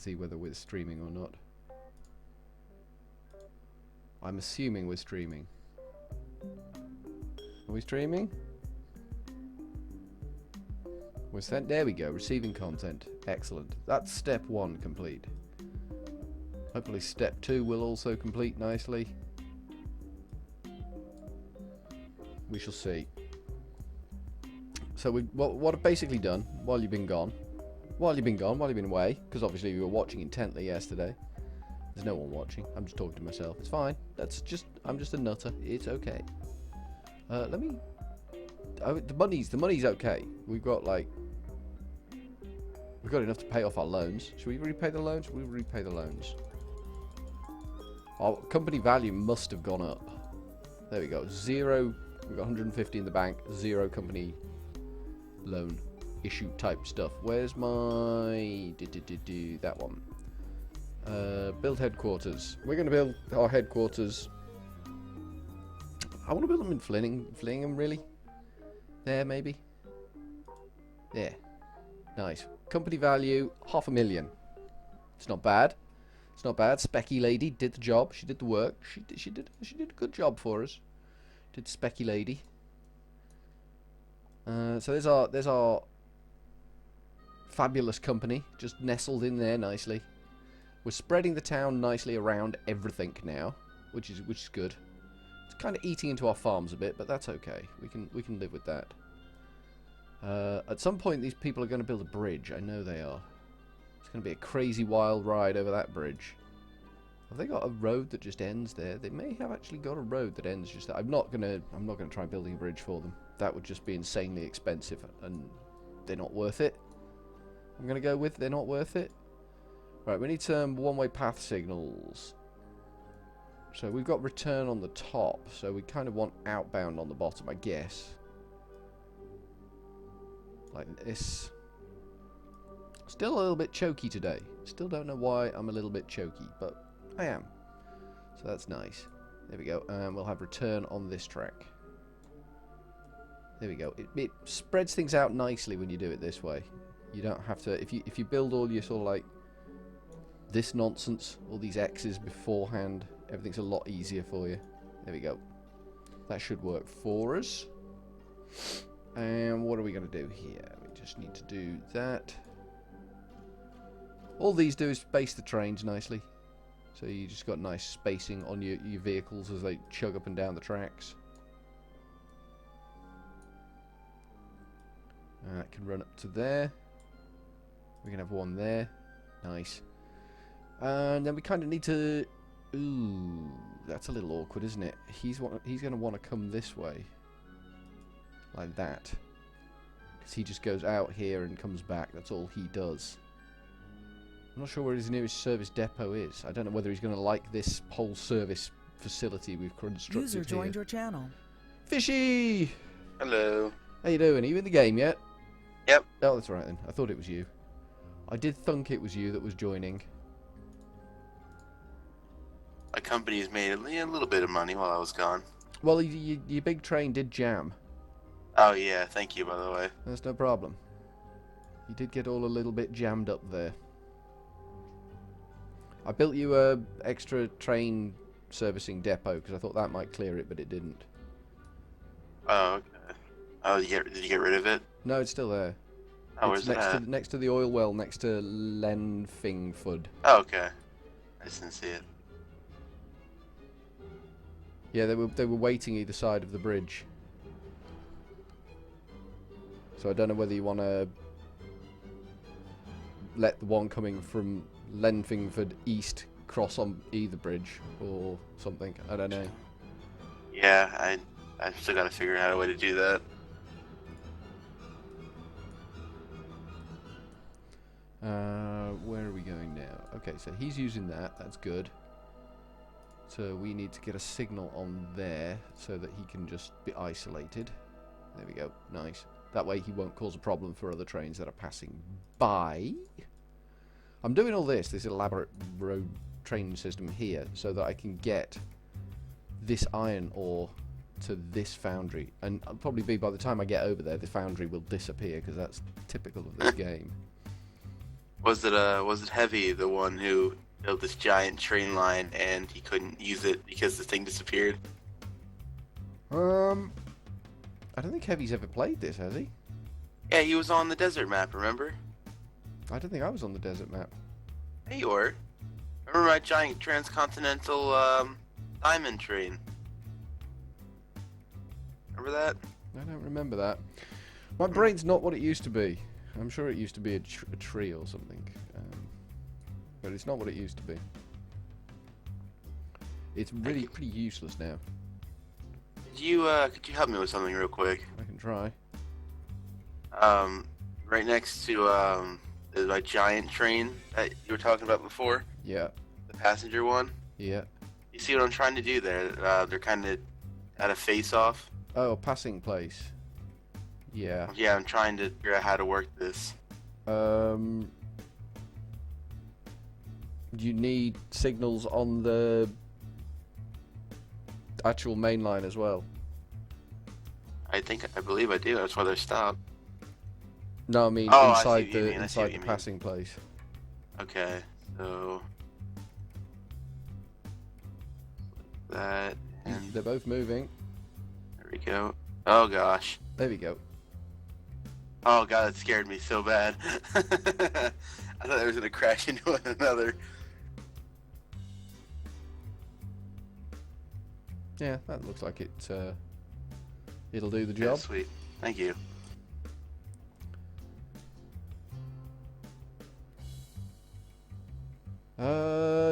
see whether we're streaming or not. I'm assuming we're streaming. Are we streaming? We're sent. There we go. Receiving content. Excellent. That's step 1 complete. Hopefully step 2 will also complete nicely. We shall see. So what I've basically done while you've been away, because obviously you were watching intently yesterday. There's no one watching. I'm just talking to myself. It's fine. I'm just a nutter. It's okay. Let me. The money's okay. We've got enough to pay off our loans. Should we repay the loans? We'll repay the loans. Our company value must have gone up. There we go. 0. We've got 150 in the bank. 0 company loan issue type stuff. Where's my that one? Build headquarters. We're going to build our headquarters. I want to build them in Flinningham, really. There, maybe. There. Nice. Company value, 500,000. It's not bad. It's not bad. Specky lady did the job. She did the work. She did a good job for us. Did Specky lady. So there's our fabulous company just nestled in there nicely. We're spreading the town nicely around everything now, which is good. It's kind of eating into our farms a bit, but that's okay. We can live with that. At some point, these people are going to build a bridge. I know they are. It's going to be a crazy wild ride over that bridge. Have they got a road that just ends there? They may have actually got a road that ends just there. I'm not gonna try building a bridge for them. That would just be insanely expensive, and they're not worth it. I'm gonna go with they're not worth it. Right, we need some one-way path signals. So we've got return on the top, so we kind of want outbound on the bottom, I guess. Like this. Still a little bit choky today. Still don't know why I'm a little bit choky, but I am. So that's nice. There we go. And we'll have return on this track. There we go. It spreads things out nicely when you do it this way. You don't have to... If you build all your sort of like... this nonsense, all these X's beforehand, everything's a lot easier for you. There we go. That should work for us. And what are we going to do here? We just need to do that. All these do is space the trains nicely. So you just got nice spacing on your vehicles as they chug up and down the tracks. That can run up to there. We can have one there. Nice. And then we kind of need to... Ooh, that's a little awkward, isn't it? He's going to want to come this way. Like that. Because he just goes out here and comes back. That's all he does. I'm not sure where his nearest service depot is. I don't know whether he's going to like this whole service facility we've constructed User joined your channel. Fishy! Hello. How you doing? Are you in the game yet? Yep. Oh, that's right then. I thought it was you. I did think it was you that was joining. My company's made a little bit of money while I was gone. Well, your big train did jam. Oh yeah, thank you by the way. That's no problem. You did get all a little bit jammed up there. I built you a extra train servicing depot because I thought that might clear it, but it didn't. Oh, okay. Oh, did you get rid of it? No, it's still there. Oh, it's where's it at? next to the oil well, next to Lenfingford. Oh, okay. I just didn't see it. Yeah, they were waiting either side of the bridge. So I don't know whether you want to let the one coming from Lenfingford east cross on either bridge or something. I don't know. Yeah, I still got to figure out a way to do that. Where are we going now? Okay, so he's using that. That's good. So we need to get a signal on there so that he can just be isolated. There we go. Nice. That way he won't cause a problem for other trains that are passing by. I'm doing all this elaborate road train system here so that I can get this iron ore to this foundry. And I'll probably be, by the time I get over there, the foundry will disappear because that's typical of this game. Was it Heavy, the one who built this giant train line and he couldn't use it because the thing disappeared? I don't think Heavy's ever played this, has he? Yeah, he was on the desert map, remember? I don't think I was on the desert map. Hey, you were. Remember my giant transcontinental diamond train? Remember that? I don't remember that. My brain's not what it used to be. I'm sure it used to be a tree or something. But it's not what it used to be. It's really pretty useless now. Could you help me with something real quick? I can try. Right next to my giant train that you were talking about before, Yeah. the passenger one. Yeah. You see what I'm trying to do there? They're kind of at a face-off. Oh, a passing place. Yeah. Yeah, I'm trying to figure out how to work this. You need signals on the actual main line as well. I believe I do. That's why they're stopped. No, I mean Oh, I see inside what you the mean, I see what you mean. passing place. Okay, so that and They're both moving. there we go. Oh gosh. There we go. Oh god, that scared me so bad. I thought I was gonna crash into one another. Yeah, that looks like it. It'll do the Yeah, job. sweet. Thank you.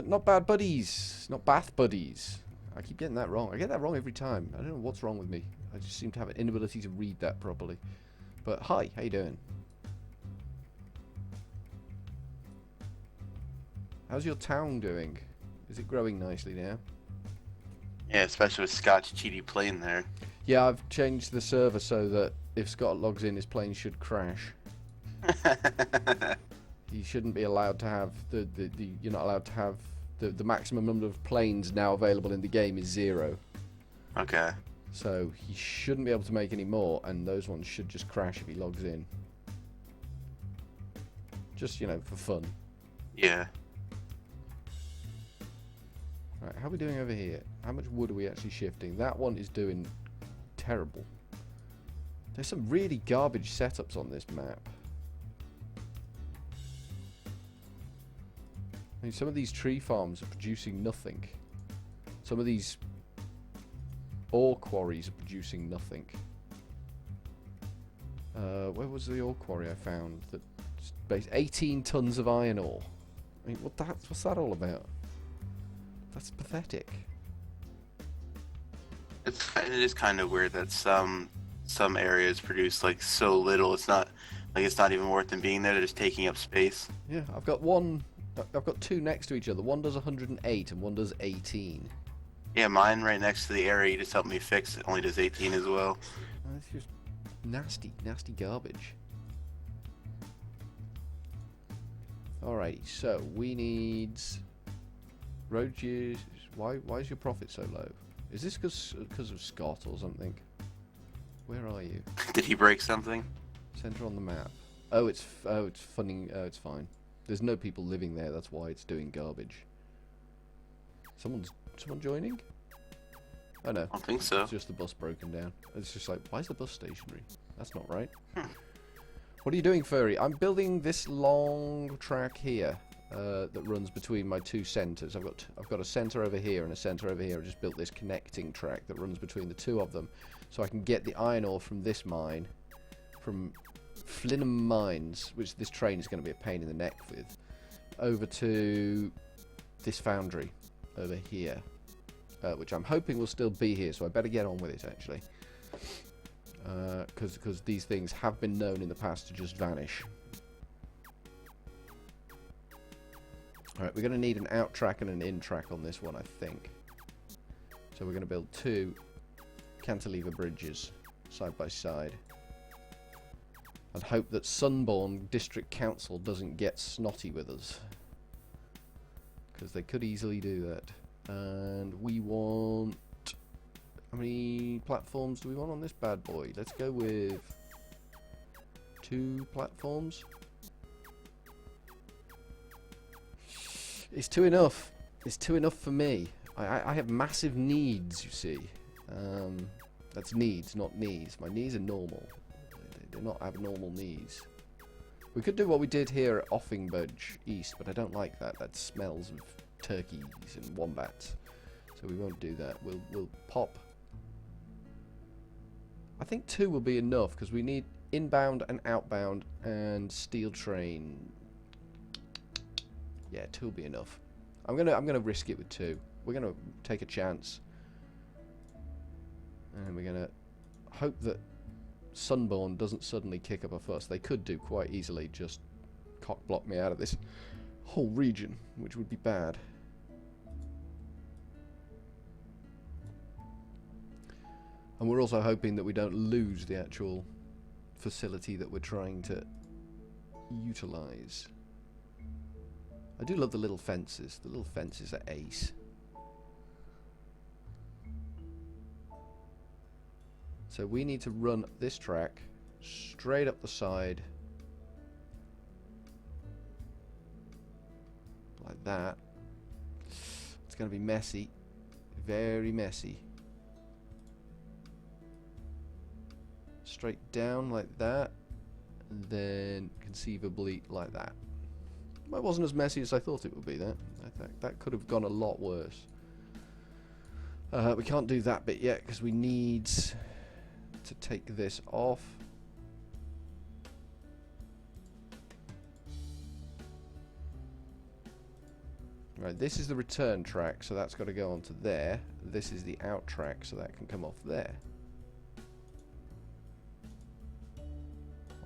Not bad buddies. Not bath buddies. I keep getting that wrong. I get that wrong every time. I don't know what's wrong with me. I just seem to have an inability to read that properly. But hi, how you doing? How's your town doing? Is it growing nicely now? Yeah, especially with Scotch GD playing there. Yeah, I've changed the server so that if Scott logs in, his plane should crash. He shouldn't be allowed to have you're not allowed to have the maximum number of planes now available in the game is 0. Okay. So he shouldn't be able to make any more, and those ones should just crash if he logs in. Just, you know, for fun. Yeah. Right, how are we doing over here? How much wood are we actually shifting? That one is doing terrible. There's some really garbage setups on this map. I mean, some of these tree farms are producing nothing. Some of these ore quarries are producing nothing. Where was the ore quarry I found? That based 18 tons of iron ore. I mean, what's that all about? That's pathetic. It is kind of weird that some areas produce like so little. It's not even worth them being there. They're just taking up space. Yeah, I've got two next to each other. One does 108 and one does 18. Yeah, mine right next to the area you just helped me fix it only does 18 as well. That's just nasty, nasty garbage. Alright, so we need road use. Why is your profit so low? Is this because of Scott or something? Where are you? Did he break something? Center on the map. Oh, it's funding. Oh, it's fine. There's no people living there. That's why it's doing garbage. Someone joining? Oh no. I don't think so. It's just the bus broken down. It's just like, why is the bus stationary? That's not right. What are you doing, Furry? I'm building this long track here that runs between my two centers. I've got a center over here and a center over here. I just built this connecting track that runs between the two of them, so I can get the iron ore from this mine, from Flinham Mines, which this train is going to be a pain in the neck with, over to this foundry over here, which I'm hoping will still be here, so I better get on with it actually, because these things have been known in the past to just vanish. Alright, we're going to need an out track and an in track on this one, I think. So we're going to build 2 cantilever bridges side by side. And hope that Sunborn District Council doesn't get snotty with us, because they could easily do that. And we want... how many platforms do we want on this bad boy? Let's go with 2 platforms. It's too enough. It's too enough for me. I have massive needs, you see. That's needs, not knees. My knees are normal. They're not abnormal knees. We could do what we did here at Offingburg East, but I don't like that. That smells of turkeys and wombats. So we won't do that. We'll pop. I think 2 will be enough because we need inbound and outbound and steel train. Yeah, 2 will be enough. I'm gonna risk it with 2. We're gonna take a chance, and we're gonna hope that Sunborn doesn't suddenly kick up a fuss. They could do quite easily, just cock block me out of this whole region, which would be bad. And we're also hoping that we don't lose the actual facility that we're trying to utilize. I do love the little fences. The little fences are ace. So we need to run this track straight up the side. Like that. It's going to be messy. Very messy. Straight down like that. And then conceivably like that. It wasn't as messy as I thought it would be. That could have gone a lot worse. We can't do that bit yet because we need to take this off. Right, this is the return track, so that's got to go onto there. This is the out track, so that can come off there.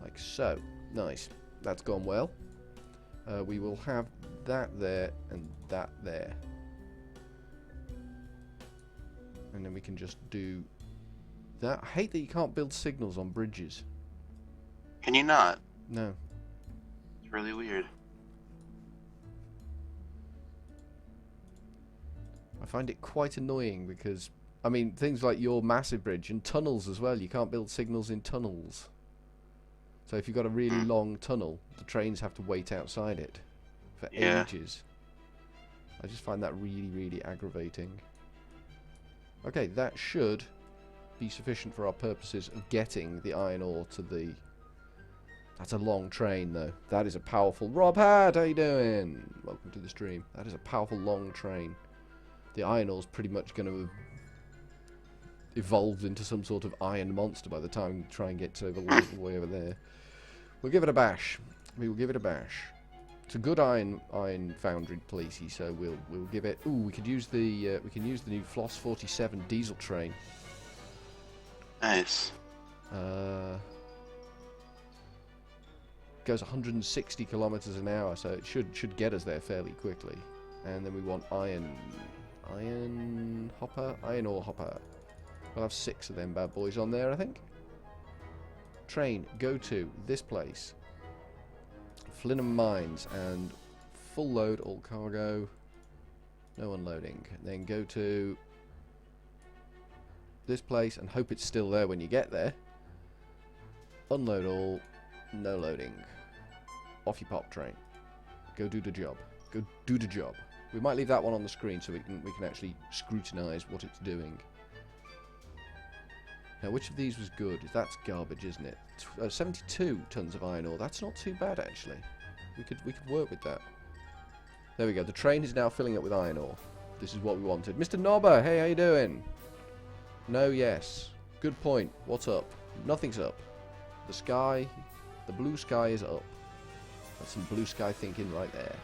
Like so. Nice. That's gone well. We will have that there and that there. And then we can just do that. I hate that you can't build signals on bridges. Can you not? No. It's really weird. I find it quite annoying because, I mean, things like your massive bridge and tunnels as well, you can't build signals in tunnels. So if you've got a really long tunnel, the trains have to wait outside it for ages. I just find that really, really aggravating. Okay, that should be sufficient for our purposes of getting the iron ore to the... That's a long train, though. That is a powerful... Rob Hart, how you doing? Welcome to the stream. That is a powerful, long train. The iron ore's pretty much going to have evolved into some sort of iron monster by the time we try and get over the way over there. We'll give it a bash. We will give it a bash. It's a good iron foundry, Policey, so we'll give it... Ooh, we could use the we can use the new Floss 47 diesel train. Nice. Goes 160 kilometers an hour, so it should get us there fairly quickly. And then we want iron ore hopper. We'll have 6 of them bad boys on there, I think. Train, go to this place. Flinham Mines, and full load all cargo. No unloading. And then go to this place and hope it's still there when you get there. Unload all, no loading. Off you pop, train. Go do the job. Go do the job. We might leave that one on the screen so we can actually scrutinise what it's doing. Now, which of these was good? That's garbage, isn't it? 72 tons of iron ore. That's not too bad, actually. We could work with that. There we go. The train is now filling up with iron ore. This is what we wanted. Mr. Nobber, hey, how you doing? No, yes. Good point. What's up? Nothing's up. The sky, the blue sky is up. That's some blue sky thinking right there.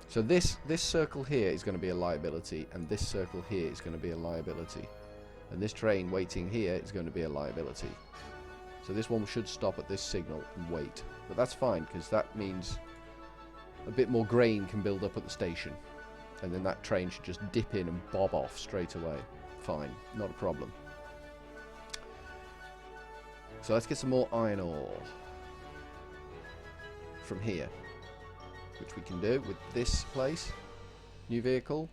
So this circle here is going to be a liability, and this circle here is going to be a liability. And this train waiting here is going to be a liability. So this one should stop at this signal and wait. But that's fine, because that means a bit more grain can build up at the station. And then that train should just dip in and bob off straight away. Fine, not a problem. So let's get some more iron ore from here, which we can do with this place. New vehicle.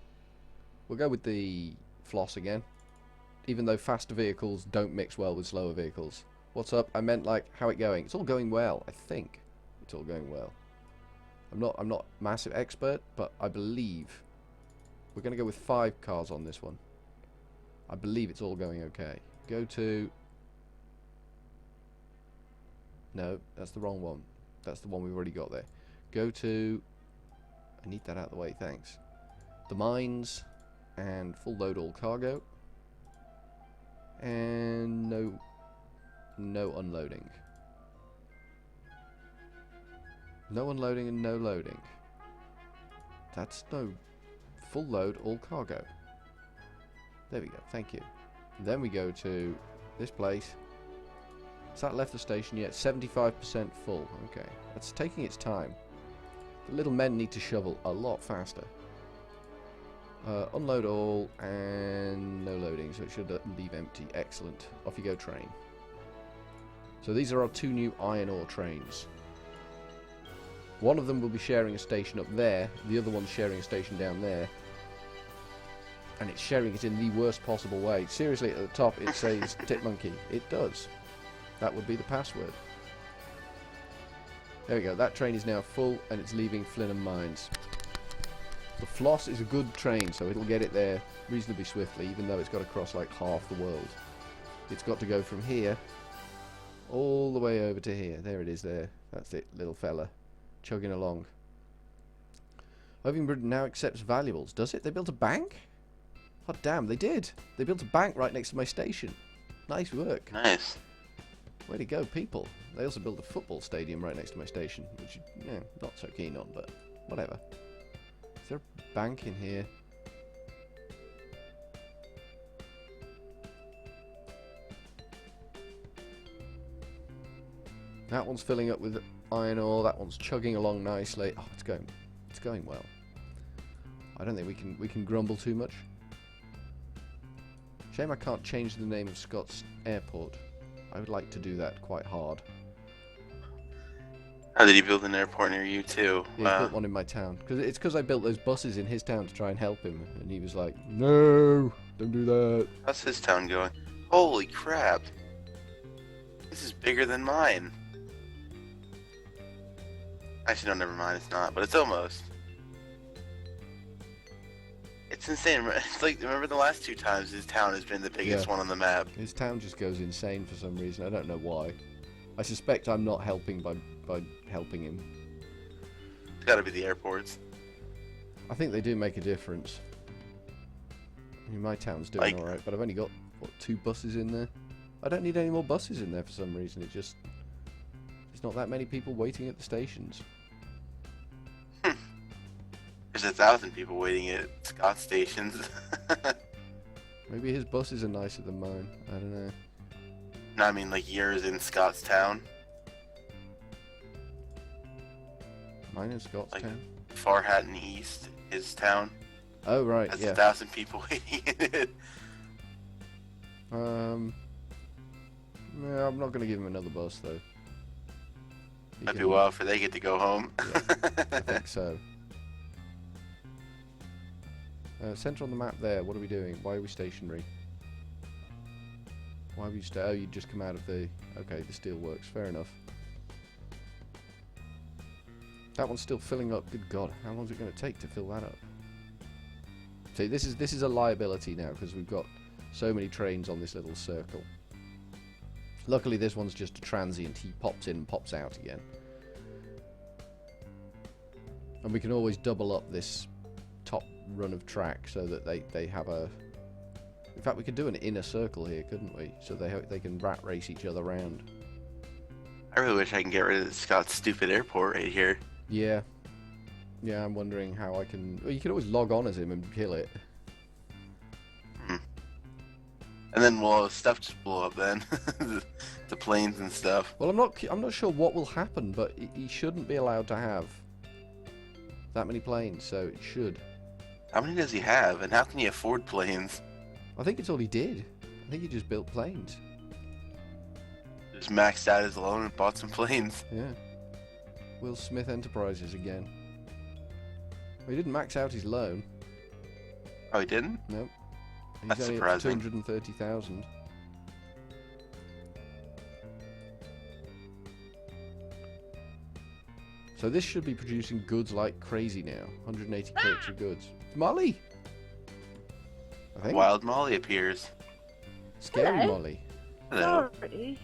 We'll go with the Floss again. Even though faster vehicles don't mix well with slower vehicles. What's up? I meant, like, how it going? It's all going well, I think. It's all going well. I'm not massive expert, but I believe we're going to go with 5 cars on this one. I believe it's all going okay. Go to... No, that's the wrong one. That's the one we've already got there. Go to... I need that out of the way, thanks. The mines, and full load all cargo. And no unloading. No unloading and no loading. That's no... Full load all cargo. There we go, thank you. And then we go to this place. Has that left the station yet? 75% full. Okay, that's taking its time. The little men need to shovel a lot faster. Unload all and no loading, so it should leave empty. Excellent. Off you go, train. So these are our 2 new iron ore trains. One of them will be sharing a station up there, the other one's sharing a station down there. And it's sharing it in the worst possible way. Seriously, at the top it says Tit Monkey. It does. That would be the password. There we go, that train is now full and it's leaving Flinham Mines. The Floss is a good train, so it'll get it there reasonably swiftly, even though it's got to cross like half the world. It's got to go from here all the way over to here. There it is there. That's it, little fella. Chugging along. Irving now accepts valuables. Does it? They built a bank? Oh damn, they did. They built a bank right next to my station. Nice work. Nice. Way to go, people. They also built a football stadium right next to my station, which, yeah, not so keen on, but whatever. Is there a bank in here? That one's filling up with iron ore. That one's chugging along nicely. Oh, it's going well. I don't think we can grumble too much. Shame I can't change the name of Scott's airport. I would like to do that quite hard. How did he build an airport near you too? Yeah, he built one in my town. It's because I built those buses in his town to try and help him, and he was like, "No, don't do that." How's his town going? Holy crap! This is bigger than mine. Actually, no, never mind. It's not, but it's almost. It's insane. It's like, remember the last 2 times his town has been the biggest one on the map. His town just goes insane for some reason. I don't know why. I suspect I'm not helping by helping him. It's gotta be the airports. I think they do make a difference. I mean, my town's doing Like, alright, but I've only got, what, 2 buses in there? I don't need any more buses in there for some reason. There's not that many people waiting at the stations. There's 1,000 people waiting at Scott stations. Maybe his buses are nicer than mine. I don't know. No, I mean like yours in Scott's town. Mine in Scott's Like town? Farhatton East, his town. Oh, right, That's yeah. 1,000 people waiting in it. Yeah, I'm not going to give him another bus, though. That'd be well for they get to go home. Yeah, I think so. Center on the map there, what are we doing? Why are we stationary? Why are we oh, you just come out of the... Okay, the steel works, fair enough. That one's still filling up, good god, how long is it going to take to fill that up? See, this is a liability now, because we've got so many trains on this little circle. Luckily this one's just a transient, he pops in and pops out again. And we can always double up this top run of track so that they have a... In fact, we could do an inner circle here, couldn't we? So they can rat race each other around. I really wish I can get rid of Scott's stupid airport right here. Yeah. Yeah, I'm wondering how I can... Well, you can always log on as him and kill it. And then, well, stuff just blow up then. The planes and stuff. Well, I'm not sure what will happen, but he shouldn't be allowed to have that many planes, so it should. How many does he have? And how can he afford planes? I think it's all he did. I think he just built planes. Just maxed out his loan and bought some planes. Yeah. Will Smith Enterprises again. Well, he didn't max out his loan. Oh, he didn't? Nope. He's That's only surprising. At 230,000. So this should be producing goods like crazy now. 180 crates of goods. Molly! I think. Wild Molly appears. Scary Hello. Molly. Hello. Sorry.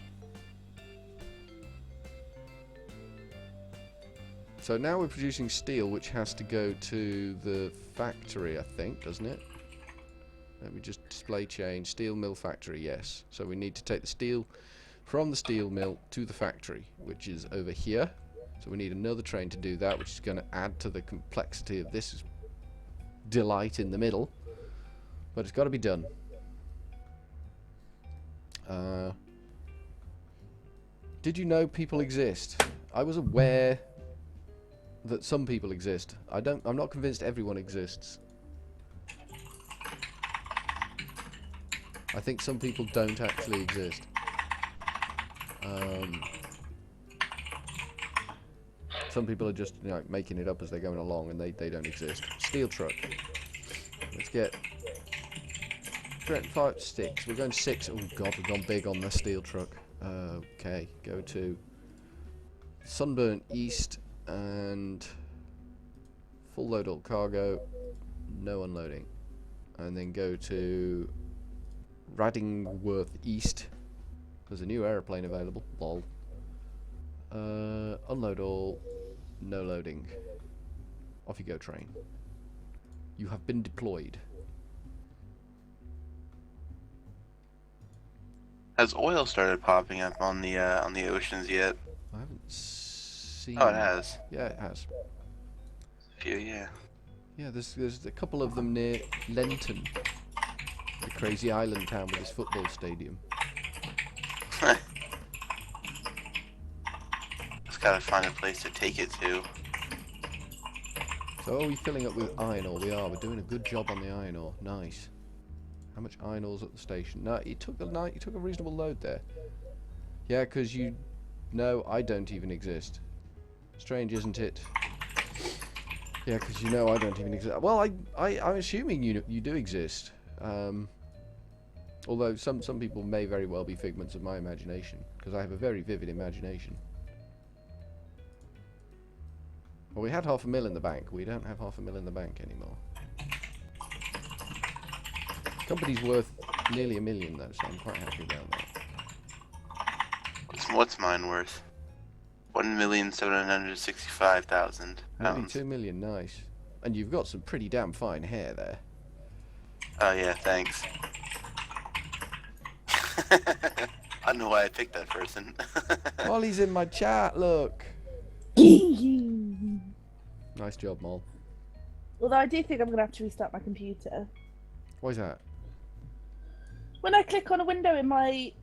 So now we're producing steel, which has to go to the factory, I think, doesn't it? Let me just display change. Steel mill factory, yes. So we need to take the steel from the steel mill to the factory, which is over here. So we need another train to do that, which is going to add to the complexity of this delight in the middle. But it's got to be done. Did you know people exist? I was aware that some people exist. I'm not convinced everyone exists. I think some people don't actually exist. Some people are just, you know, making it up as they're going along, and they don't exist. Steel truck. Let's get 5 sticks. We're going 6. Oh god, we've gone big on the steel truck. Okay, go to Sunburn East and full load all cargo, no unloading, and then go to Radingworth East. There's a new aeroplane available. Lol. Unload all, no loading. Off you go, train. You have been deployed. Has oil started popping up on the oceans yet? I haven't seen. Oh, it has. Yeah, it has. A few, yeah. Yeah, there's a couple of them near Lenton, the crazy island town with its football stadium. Just gotta find a place to take it to. So are we filling up with iron ore? We are. We're doing a good job on the iron ore. Nice. How much iron ore's at the station? No, you took a reasonable load there. Yeah, because you know I don't even exist. Strange, isn't it? Yeah, because you know I don't even exist. Well, I'm assuming you do exist. Although some people may very well be figments of my imagination, because I have a very vivid imagination. Well, we had 500,000 in the bank. We don't have 500,000 in the bank anymore. Company's worth nearly $1 million though, so I'm quite happy about that. What's mine worth? 1,765,000 Nearly pounds. 2 million, nice. And you've got some pretty damn fine hair there. Oh yeah, thanks. I don't know why I picked that person. Molly's in my chat, look. Nice job, Mol. Although I do think I'm going to have to restart my computer. Why is that? When I click on a window in my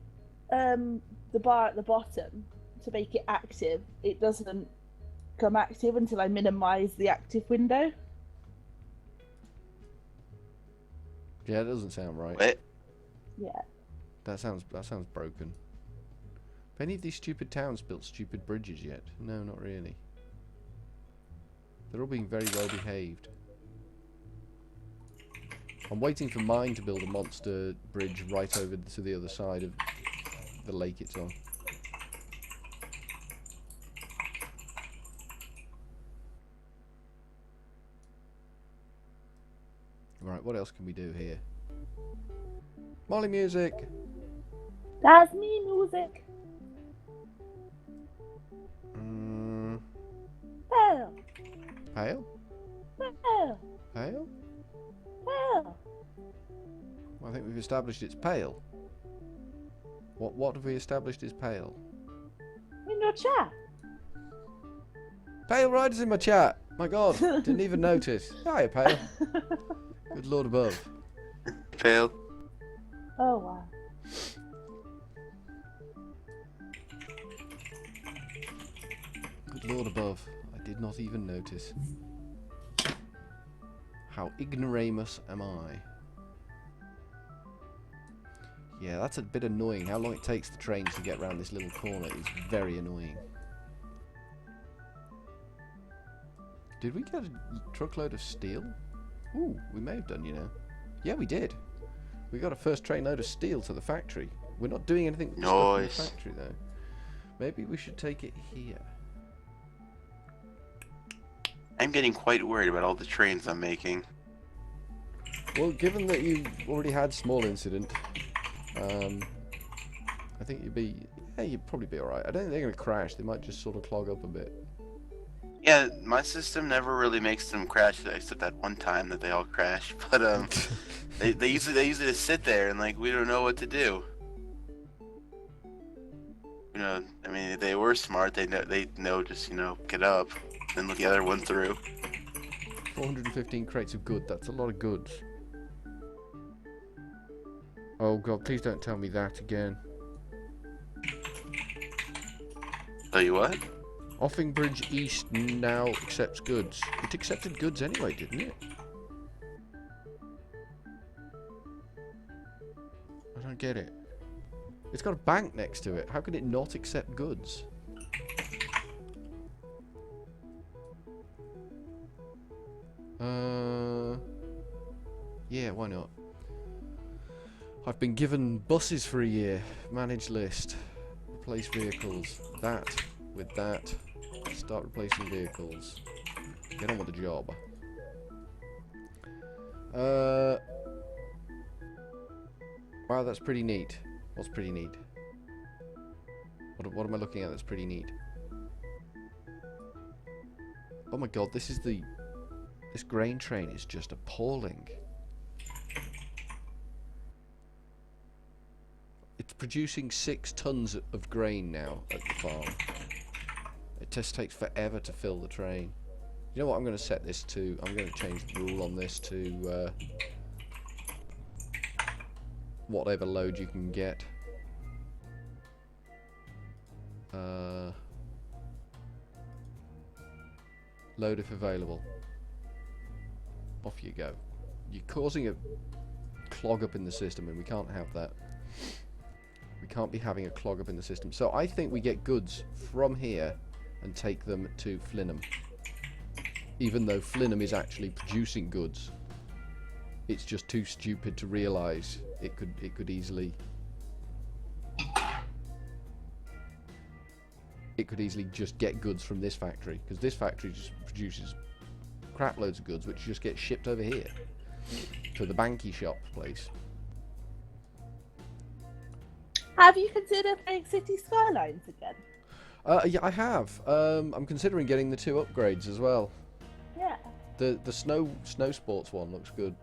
the bar at the bottom to make it active, it doesn't become active until I minimize the active window. Yeah, it doesn't sound right. Wait. Yeah. That sounds broken. Have any of these stupid towns built stupid bridges yet? No, not really. They're all being very well behaved. I'm waiting for mine to build a monster bridge right over to the other side of the lake it's on. Right, what else can we do here? Molly music! That's me music. Pale. Pale? Pale. Pale? Pale. Well, I think we've established it's pale. What have we established is pale? In your chat. Pale Rider's in my chat! My god, didn't even notice. Hiya, Pale. Good lord above. Fail. Oh wow. Good lord above. I did not even notice. How ignoramus am I? Yeah, that's a bit annoying. How long it takes the trains to get around this little corner is very annoying. Did we get a truckload of steel? Ooh, we may have done, you know. Yeah, we did. We got a first trainload of steel to the factory. We're not doing anything with the stuff in the Nice. factory, though. Maybe we should take it here. I'm getting quite worried about all the trains I'm making. Well, given that you already had small incident, I think you'd probably be alright. I don't think they're going to crash. They might just sort of clog up a bit. Yeah, my system never really makes them crash, except that one time that they all crash. But they usually just sit there and like we don't know what to do. You know, I mean, if they were smart, they know just get up and let the other one through. 415 crates of good. That's a lot of goods. Oh god, please don't tell me that again. Tell you what? Offingbridge East now accepts goods. It accepted goods anyway, didn't it? I don't get it. It's got a bank next to it. How could it not accept goods? Yeah, why not? I've been given buses for a year. Manage list. Replace vehicles. That with that. Start replacing vehicles. Get on with the job. Wow, that's pretty neat. What's pretty neat? What am I looking at that's pretty neat? Oh my god, this grain train is just appalling. It's producing 6 tons of grain now at the farm. It just takes forever to fill the train. You know what I'm going to set this to? I'm going to change the rule on this to whatever load you can get. Load if available. Off you go. You're causing a clog up in the system and we can't have that. We can't be having a clog up in the system. So I think we get goods from here and take them to Flinham. Even though Flinham is actually producing goods. It's just too stupid to realise it could easily just get goods from this factory, because this factory just produces crap loads of goods which just get shipped over here to the Banky shop place. Have you considered playing City Skylines again? Yeah, I have. I'm considering getting the 2 upgrades as well. Yeah. The snow sports one looks good.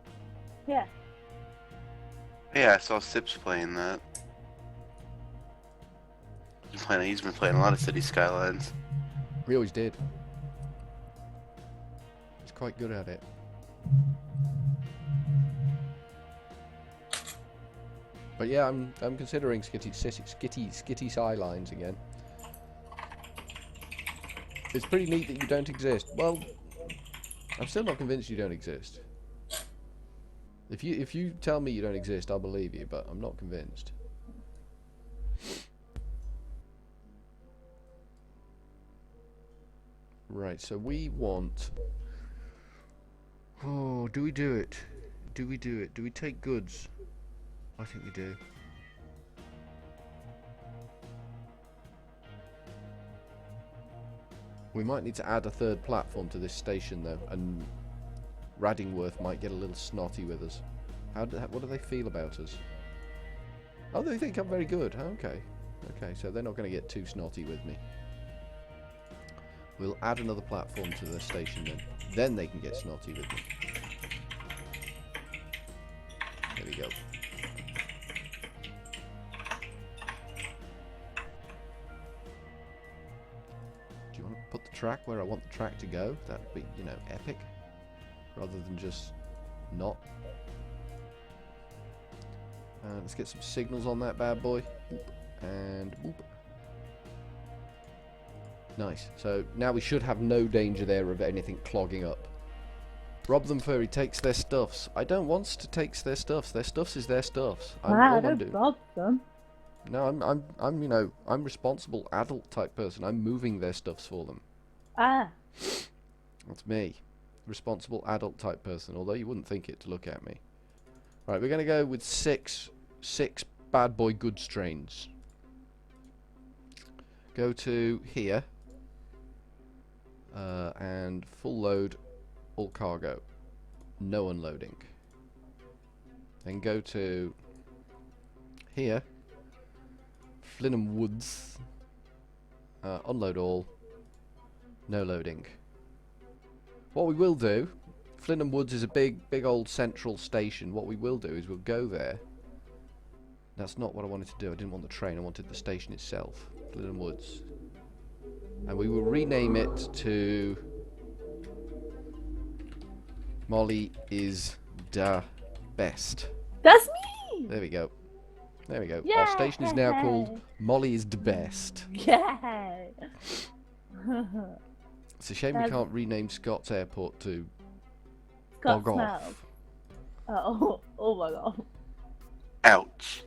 Yeah. Yeah, I saw Sips playing that. He's been playing a lot of City Skylines. We always did. He's quite good at it. But yeah, I'm considering Skitty Skylines again. It's pretty neat that you don't exist. Well, I'm still not convinced you don't exist. If you tell me you don't exist, I'll believe you, but I'm not convinced. Right, so we want... Oh, do we do it? Do we do it? Do we take goods? I think we do. We might need to add a 3rd platform to this station though, and Raddingworth might get a little snotty with us. What do they feel about us? Oh, they think I'm very good. Okay. Okay, so they're not going to get too snotty with me. We'll add another platform to the station then. Then they can get snotty with me. There we go. Do you want to put the track where I want the track to go? That'd be, you know, epic. Rather than just not. Let's get some signals on that bad boy. Boop. And boop. Nice. So now we should have no danger there of anything clogging up. Rob them, Furry. Takes their stuffs. I don't want to take their stuffs. Their stuffs is their stuffs. Wow, don't rob them. No, I'm you know, I'm responsible adult type person. I'm moving their stuffs for them. Ah. That's me. Responsible adult type person. Although you wouldn't think it to look at me. Right, we're gonna go with six bad boy goods trains. Go to here. And full load, all cargo. No unloading. Then go to here, Flinham Woods. Unload all. No loading. What we will do, Flinham Woods is a big old central station. What we will do is we'll go there. That's not what I wanted to do. I didn't want the train. I wanted the station itself. Flinham Woods. And we will rename it to Molly is da best. That's me! There we go. There we go. Yeah. Our station is now called Molly is the best. Yeah! It's a shame we That's- can't rename Scott's airport to Scott Bog smells. Off. Oh my god. Ouch.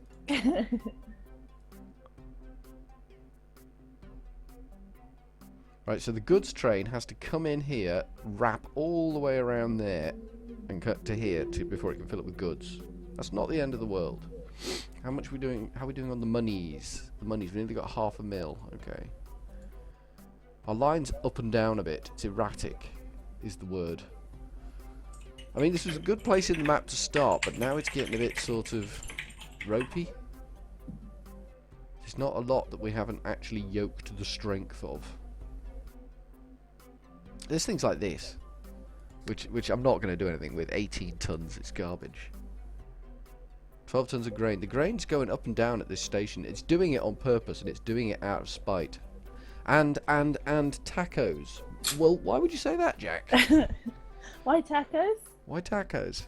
Right, so the goods train has to come in here, wrap all the way around there, and cut to here before it can fill up with goods. That's not the end of the world. How much are we doing? How are we doing on the monies? The monies, we nearly got £500,000. Okay. Our line's up and down a bit. It's erratic, is the word. I mean, this was a good place in the map to start, but now it's getting a bit sort of ropey. There's not a lot that we haven't actually yoked the strength of. There's things like this, which I'm not going to do anything with. 18 tons, it's garbage. 12 tons of grain. The grain's going up and down at this station. It's doing it on purpose, and it's doing it out of spite. And tacos. Well, why would you say that, Jack? Why tacos? Why tacos?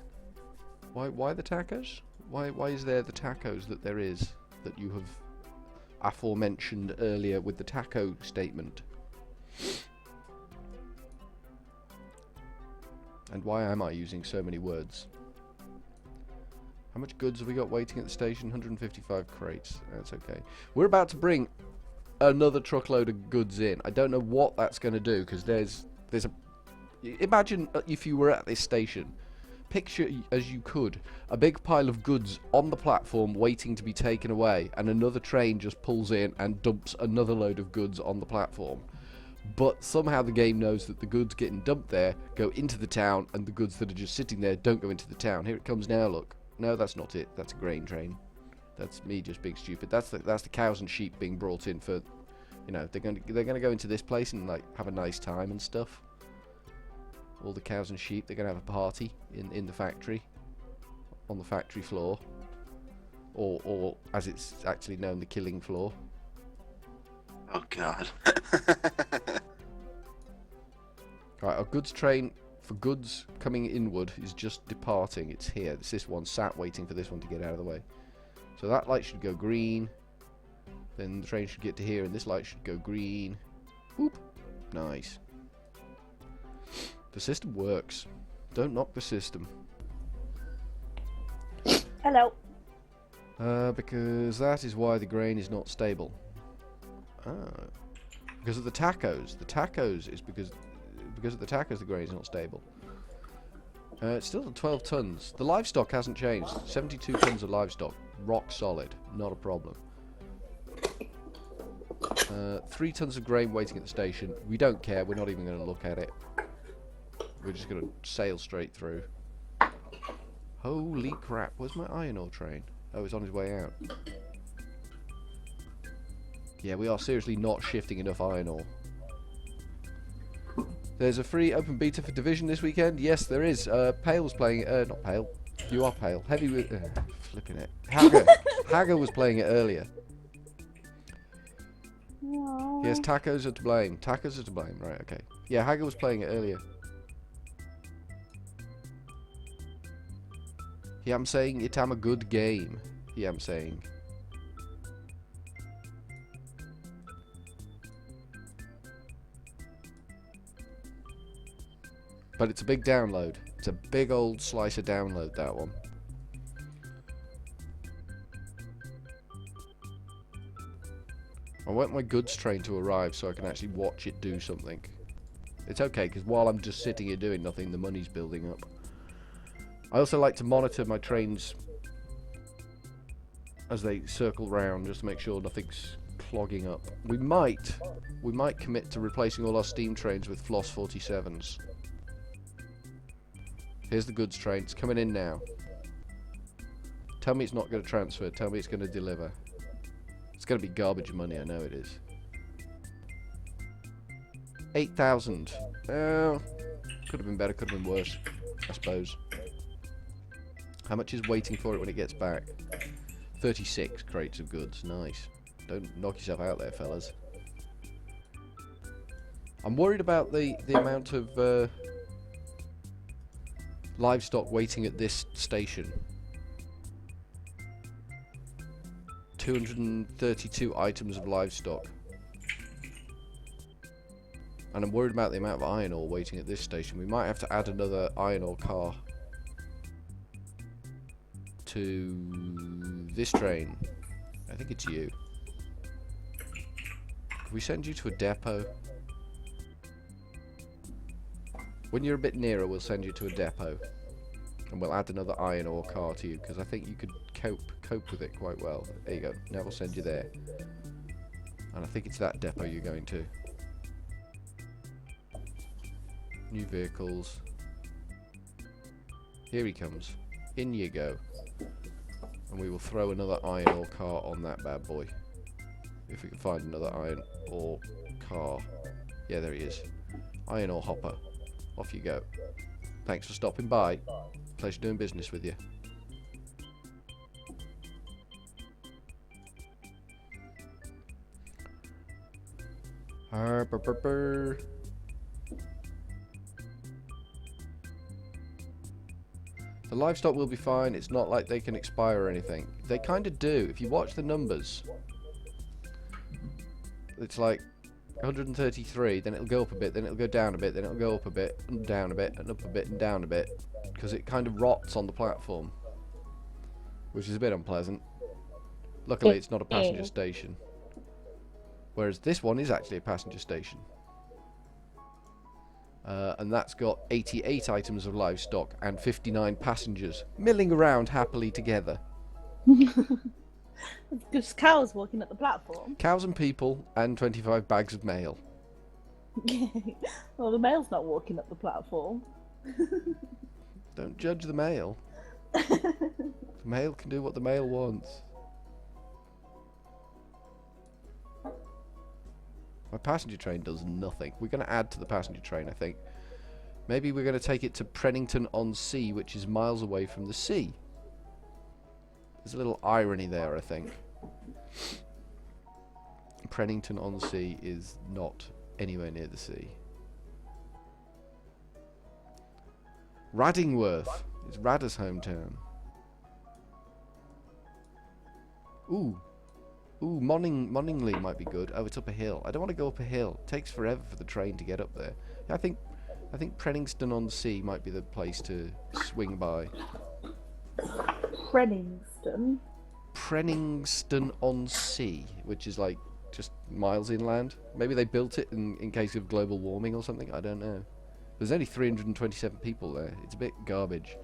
Why the tacos? Why is there the tacos that there is that you have aforementioned earlier with the taco statement? And why am I using so many words? How much goods have we got waiting at the station? 155 crates. That's okay. We're about to bring another truckload of goods in. I don't know what that's going to do, because there's a... Imagine if you were at this station. Picture as you could a big pile of goods on the platform waiting to be taken away, and another train just pulls in and dumps another load of goods on the platform. But somehow the game knows that the goods getting dumped there go into the town, and the goods that are just sitting there don't go into the town. Here it comes now, look. No, that's not it. That's a grain train. That's me just being stupid. That's the cows and sheep being brought in for, you know, they're going to go into this place and like have a nice time and stuff. All the cows and sheep, they're going to have a party in the factory, on the factory floor, or as it's actually known, the killing floor. Oh god. Right, our goods train for goods coming inward is just departing. It's here. It's this one sat waiting for this one to get out of the way. So that light should go green. Then the train should get to here, and this light should go green. Whoop. Nice. The system works. Don't knock the system. Hello. Because that is why the grain is not stable. Because of the tacos. The tacos is because of the tacos the grain is not stable. It's still at 12 tons. The livestock hasn't changed. 72 tons of livestock. Rock solid. Not a problem. 3 tons of grain waiting at the station. We don't care. We're not even going to look at it. We're just going to sail straight through. Holy crap. Where's my iron ore train? Oh, it's on his way out. Yeah, we are seriously not shifting enough iron ore. There's a free open beta for Division this weekend. Yes, there is. Pale was playing it. Not Pale. You are Pale. Heavy with... flipping it. Hager was playing it earlier. No. Yes, tacos are to blame. Tacos are to blame. Right, okay. Yeah, Hager was playing it earlier. Yeah, I'm saying it am a good game. Yeah, I'm saying. But it's a big download. It's a big old slice of download, that one. I want my goods train to arrive so I can actually watch it do something. It's okay, because while I'm just sitting here doing nothing, the money's building up. I also like to monitor my trains as they circle round, just to make sure nothing's clogging up. We might commit to replacing all our steam trains with Floss 47s. Here's the goods train. It's coming in now. Tell me it's not going to transfer. Tell me it's going to deliver. It's going to be garbage money. I know it is. 8,000. Could have been better. Could have been worse. I suppose. How much is waiting for it when it gets back? 36 crates of goods. Nice. Don't knock yourself out there, fellas. I'm worried about the amount of livestock waiting at this station. 232 items of livestock. And I'm worried about the amount of iron ore waiting at this station. We might have to add another iron ore car to this train. I think it's you. Can we send you to a depot? When you're a bit nearer, we'll send you to a depot. And we'll add another iron ore car to you, because I think you could cope with it quite well. There you go. Now we'll send you there. And I think it's that depot you're going to. New vehicles. Here he comes. In you go. And we will throw another iron ore car on that bad boy. If we can find another iron ore car. Yeah, there he is. Iron ore hopper. Off you go. Thanks for stopping by. Pleasure doing business with you. The livestock will be fine. It's not like they can expire or anything. They kind of do. If you watch the numbers, it's like 133, then it'll go up a bit, then it'll go down a bit, then it'll go up a bit, and down a bit, and up a bit, and down a bit, because it kind of rots on the platform, which is a bit unpleasant. Luckily, it's not a passenger station. Whereas this one is actually a passenger station. And that's got 88 items of livestock and 59 passengers milling around happily together. Just cows walking up the platform. Cows and people and 25 bags of mail. Well, the mail's not walking up the platform. Don't judge the mail. The mail can do what the mail wants. My passenger train does nothing. We're going to add to the passenger train, I think. Maybe we're going to take it to Prennington-on-Sea, which is miles away from the sea. There's a little irony there, I think. Prennington-on-Sea is not anywhere near the sea. Raddingworth is Radda's hometown. Ooh. Ooh, Monningley might be good. Oh, it's up a hill. I don't want to go up a hill. It takes forever for the train to get up there. I think Prennington-on-Sea might be the place to swing by. Prennington? Prennington-on-Sea, which is like just miles inland. Maybe they built it in case of global warming or something. I don't know. There's only 327 people there. It's a bit garbage.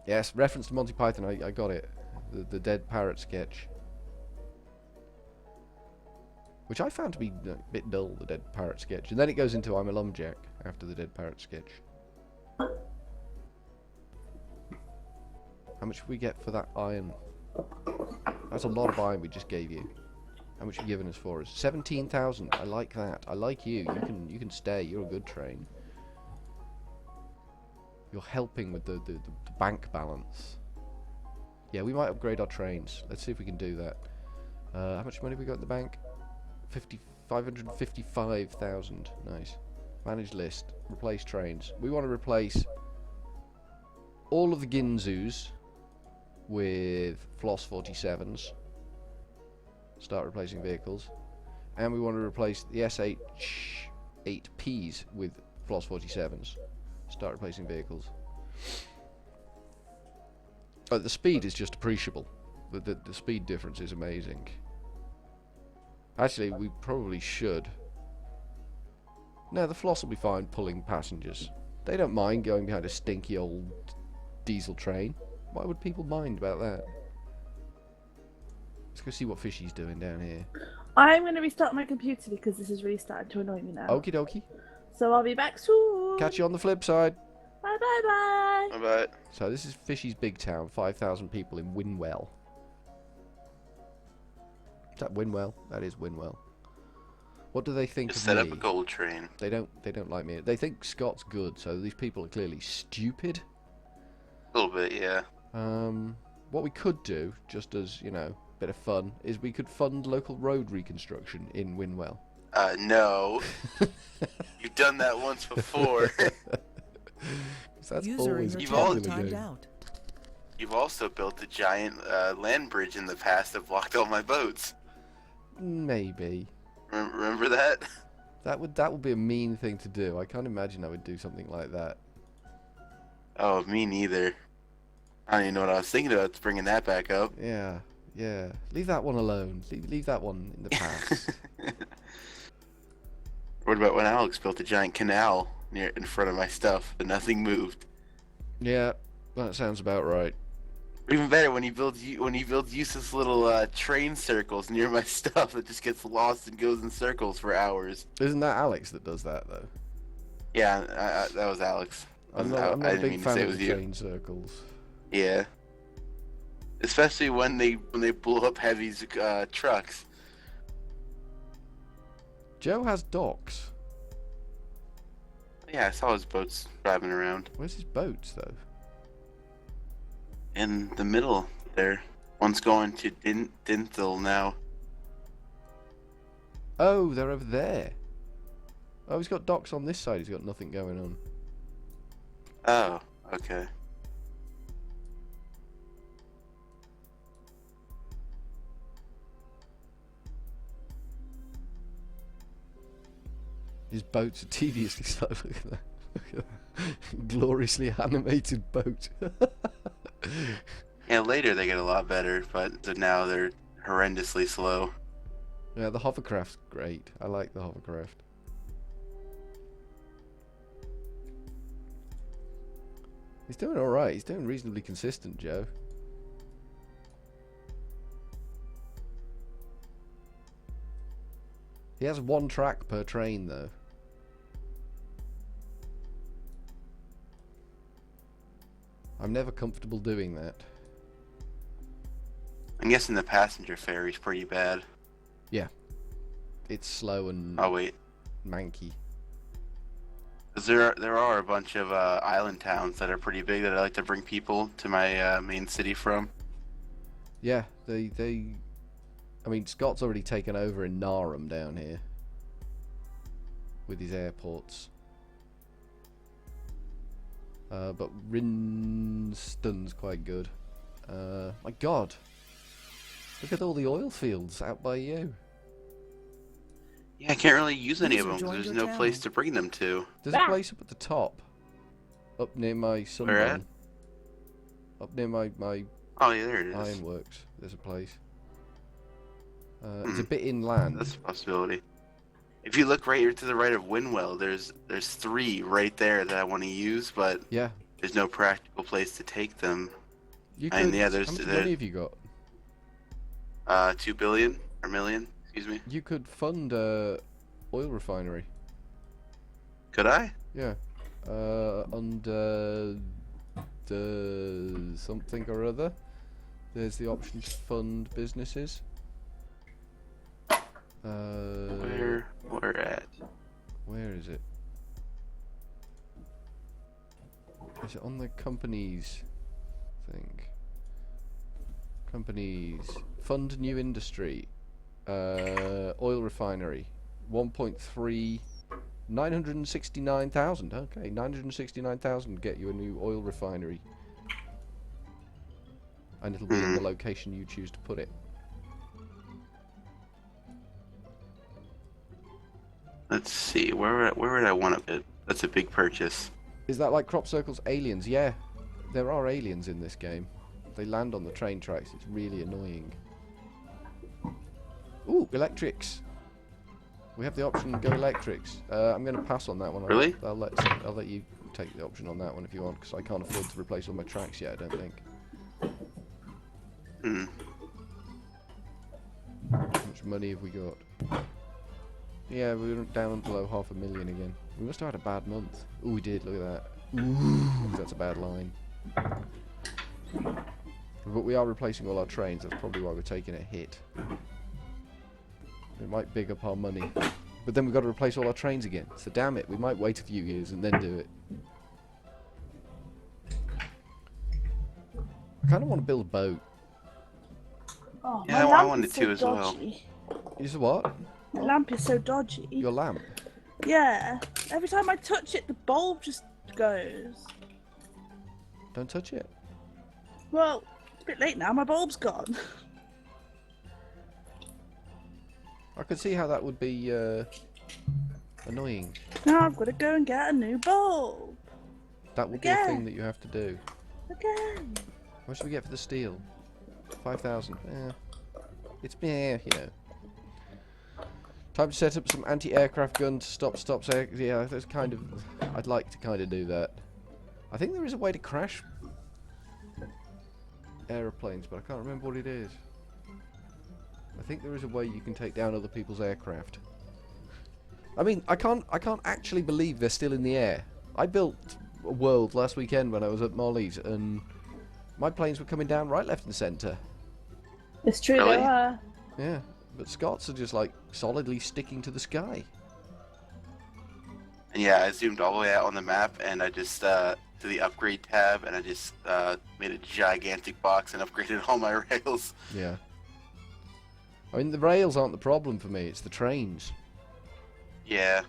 Yes, reference to Monty Python. I got it. The dead parrot sketch. Which I found to be a bit dull, the dead parrot sketch. And then it goes into I'm a lumberjack after the dead parrot sketch. How much did we get for that iron? That's a lot of iron we just gave you. How much are you giving us for us? 17,000. I like that. I like you. You can stay. You're a good train. You're helping with the bank balance. Yeah, we might upgrade our trains. Let's see if we can do that. How much money have we got in the bank? 555,000. Nice. Manage list. Replace trains. We want to replace all of the Ginzus with Floss 47s. Start replacing vehicles. And we want to replace the SH8Ps with Floss 47s. Start replacing vehicles. Oh, the speed is just appreciable. The speed difference is amazing. Actually, we probably should. No, the Floss will be fine pulling passengers. They don't mind going behind a stinky old diesel train. Why would people mind about that? Let's go see what Fishy's doing down here. I'm going to restart my computer because this is really starting to annoy me now. Okie dokie. So I'll be back soon. Catch you on the flip side. Bye bye bye. Bye bye. So this is Fishy's big town, 5,000 people in Winwell. Is that Winwell? That is Winwell. What do they think Just of set me? up a gold train. They don't like me. They think Scott's good, so these people are clearly stupid. A little bit, yeah. What we could do, just as, you know, bit of fun, is we could fund local road reconstruction in Winwell. No. You've done that once before. That's User always in a your You've all- channel popular timed game. out. You've also built a giant land bridge in the past that blocked all my boats. Maybe. Remember that? That would be a mean thing to do. I can't imagine I would do something like that. Oh, me neither. I don't even know what I was thinking about bringing that back up. Yeah, yeah. Leave that one alone. Leave that one in the past. What about when Alex built a giant canal in front of my stuff, but nothing moved? Yeah, that sounds about right. Or even better, when he builds useless little train circles near my stuff that just gets lost and goes in circles for hours. Isn't that Alex that does that though? Yeah, that was Alex. I'm not I a didn't big mean to fan say it of was the you. train circles. Yeah. Especially when they blew up Heavy's trucks. Joe has docks. Yeah, I saw his boats driving around Where's his boats though? in the middle there. One's going to Dinthil now. Oh, they're over there. Oh, he's got docks on this side. He's got nothing going on. Oh, okay. His boats are tediously slow. Look at that. Look at that. Gloriously animated boat. Yeah, later they get a lot better, but now they're horrendously slow. Yeah, the hovercraft's great. I like the hovercraft. He's doing alright. He's doing reasonably consistent, Joe. He has one track per train, though. I'm never comfortable doing that. I'm guessing the passenger ferry's pretty bad. It's slow and Oh wait, manky. 'cause there are a bunch of island towns that are pretty big that I like to bring people to my main city from. Yeah, they. I mean, Scott's already taken over in Narum down here with his airports. But Rinston's quite good. My God, look at all the oil fields out by you. Yeah, I can't really use any of User them because joined there's your no place channel. to bring them to. There's a place up at the top, up near my sunbun. Where at? Up near my Oh yeah, there it is. ironworks. There's a place. It's a bit inland. That's a possibility. If you look right to the right of Winwell, there's 3 right there that I want to use, but Yeah, there's no practical place to take them. you And could. yeah, there's- how much there- money have you got? 2 billion or million, excuse me. You could fund a oil refinery. Could I? Yeah. Under the something or other. There's the option to fund businesses. Where at? Where is it? Is it on the companies thing? Companies. Fund new industry. Oil refinery. 1.3. 969,000. Okay, 969,000 get you a new oil refinery. And it'll be in the location you choose to put it. Let's see. Where would I want it? That's a big purchase. Is that like Crop Circle's aliens? Yeah, there are aliens in this game. They land on the train tracks. It's really annoying. Ooh, electrics. We have the option to go electrics. I'm going to pass on that one. Really? I'll let you take the option on that one if you want, because I can't afford to replace all my tracks yet, I don't think. Hmm. How much money have we got? Yeah, we're down below 500,000 again. We must have had a bad month. Oh, we did, look at that. Ooh, that's a bad line. But we are replacing all our trains, that's probably why we're taking a hit. It might big up our money. But then we've got to replace all our trains again. So damn it, we might wait a few years and then do it. I kind of want to build a boat. Oh, Yeah, my I lamp wanted is so to as well. dodgy. You said what? My lamp is so dodgy. Your lamp? Yeah. Every time I touch it, the bulb just goes. Don't touch it. Well, it's a bit late now. My bulb's gone. I could see how that would be annoying. Now I've got to go and get a new bulb. That would be a Again. thing that you have to do. Again. What should we get for the steel? 5,000. It's you know. Time to set up some anti-aircraft gun to stop stops air. Yeah, that's kind of. I'd like to kind of do that. I think there is a way to crash aeroplanes, but I can't remember what it is. I think there is a way you can take down other people's aircraft. I mean, I can't actually believe they're still in the air. I built a world last weekend when I was at Molly's, and my planes were coming down right, left, and centre. It's true, Really? they are. Yeah, but Scots are just like solidly sticking to the sky. And yeah, I zoomed all the way out on the map, and I just to the upgrade tab, and I just made a gigantic box and upgraded all my rails. Yeah. I mean, the rails aren't the problem for me, it's the trains. Yeah.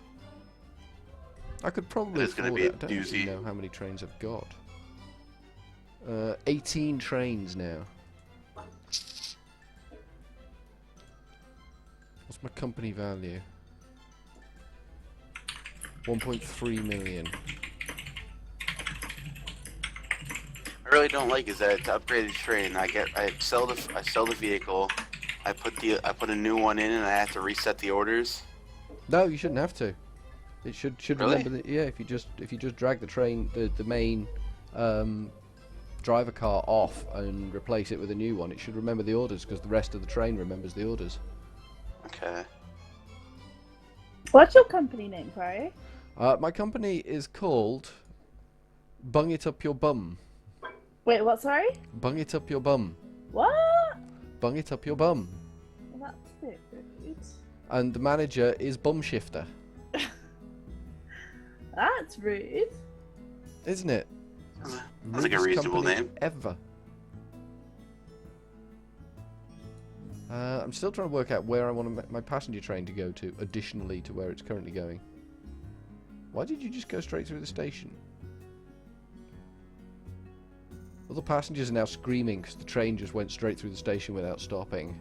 I could probably It's gonna afford be it. a I don't actually doozy. know how many trains I've got. 18 trains now. What's my company value? 1.3 million. I really don't like is that it's upgraded train. I sell the vehicle, I put a new one in, and I have to reset the orders. No, you shouldn't have to. It should Really? remember that. Yeah, if you just drag the train, the main driver car off and replace it with a new one, it should remember the orders because the rest of the train remembers the orders. Okay. What's your company name, Furry? My company is called Bung It Up Your Bum. Wait, what, sorry? Bung It Up Your Bum. What? Bung It Up Your Bum. Well, that's a bit rude. And the manager is Bum Shifter. That's rude. Isn't it? Sounds like a Rudest reasonable company name. ever. I'm still trying to work out where I want my passenger train to go to, additionally to where it's currently going. Why did you just go straight through the station? All the passengers are now screaming because the train just went straight through the station without stopping.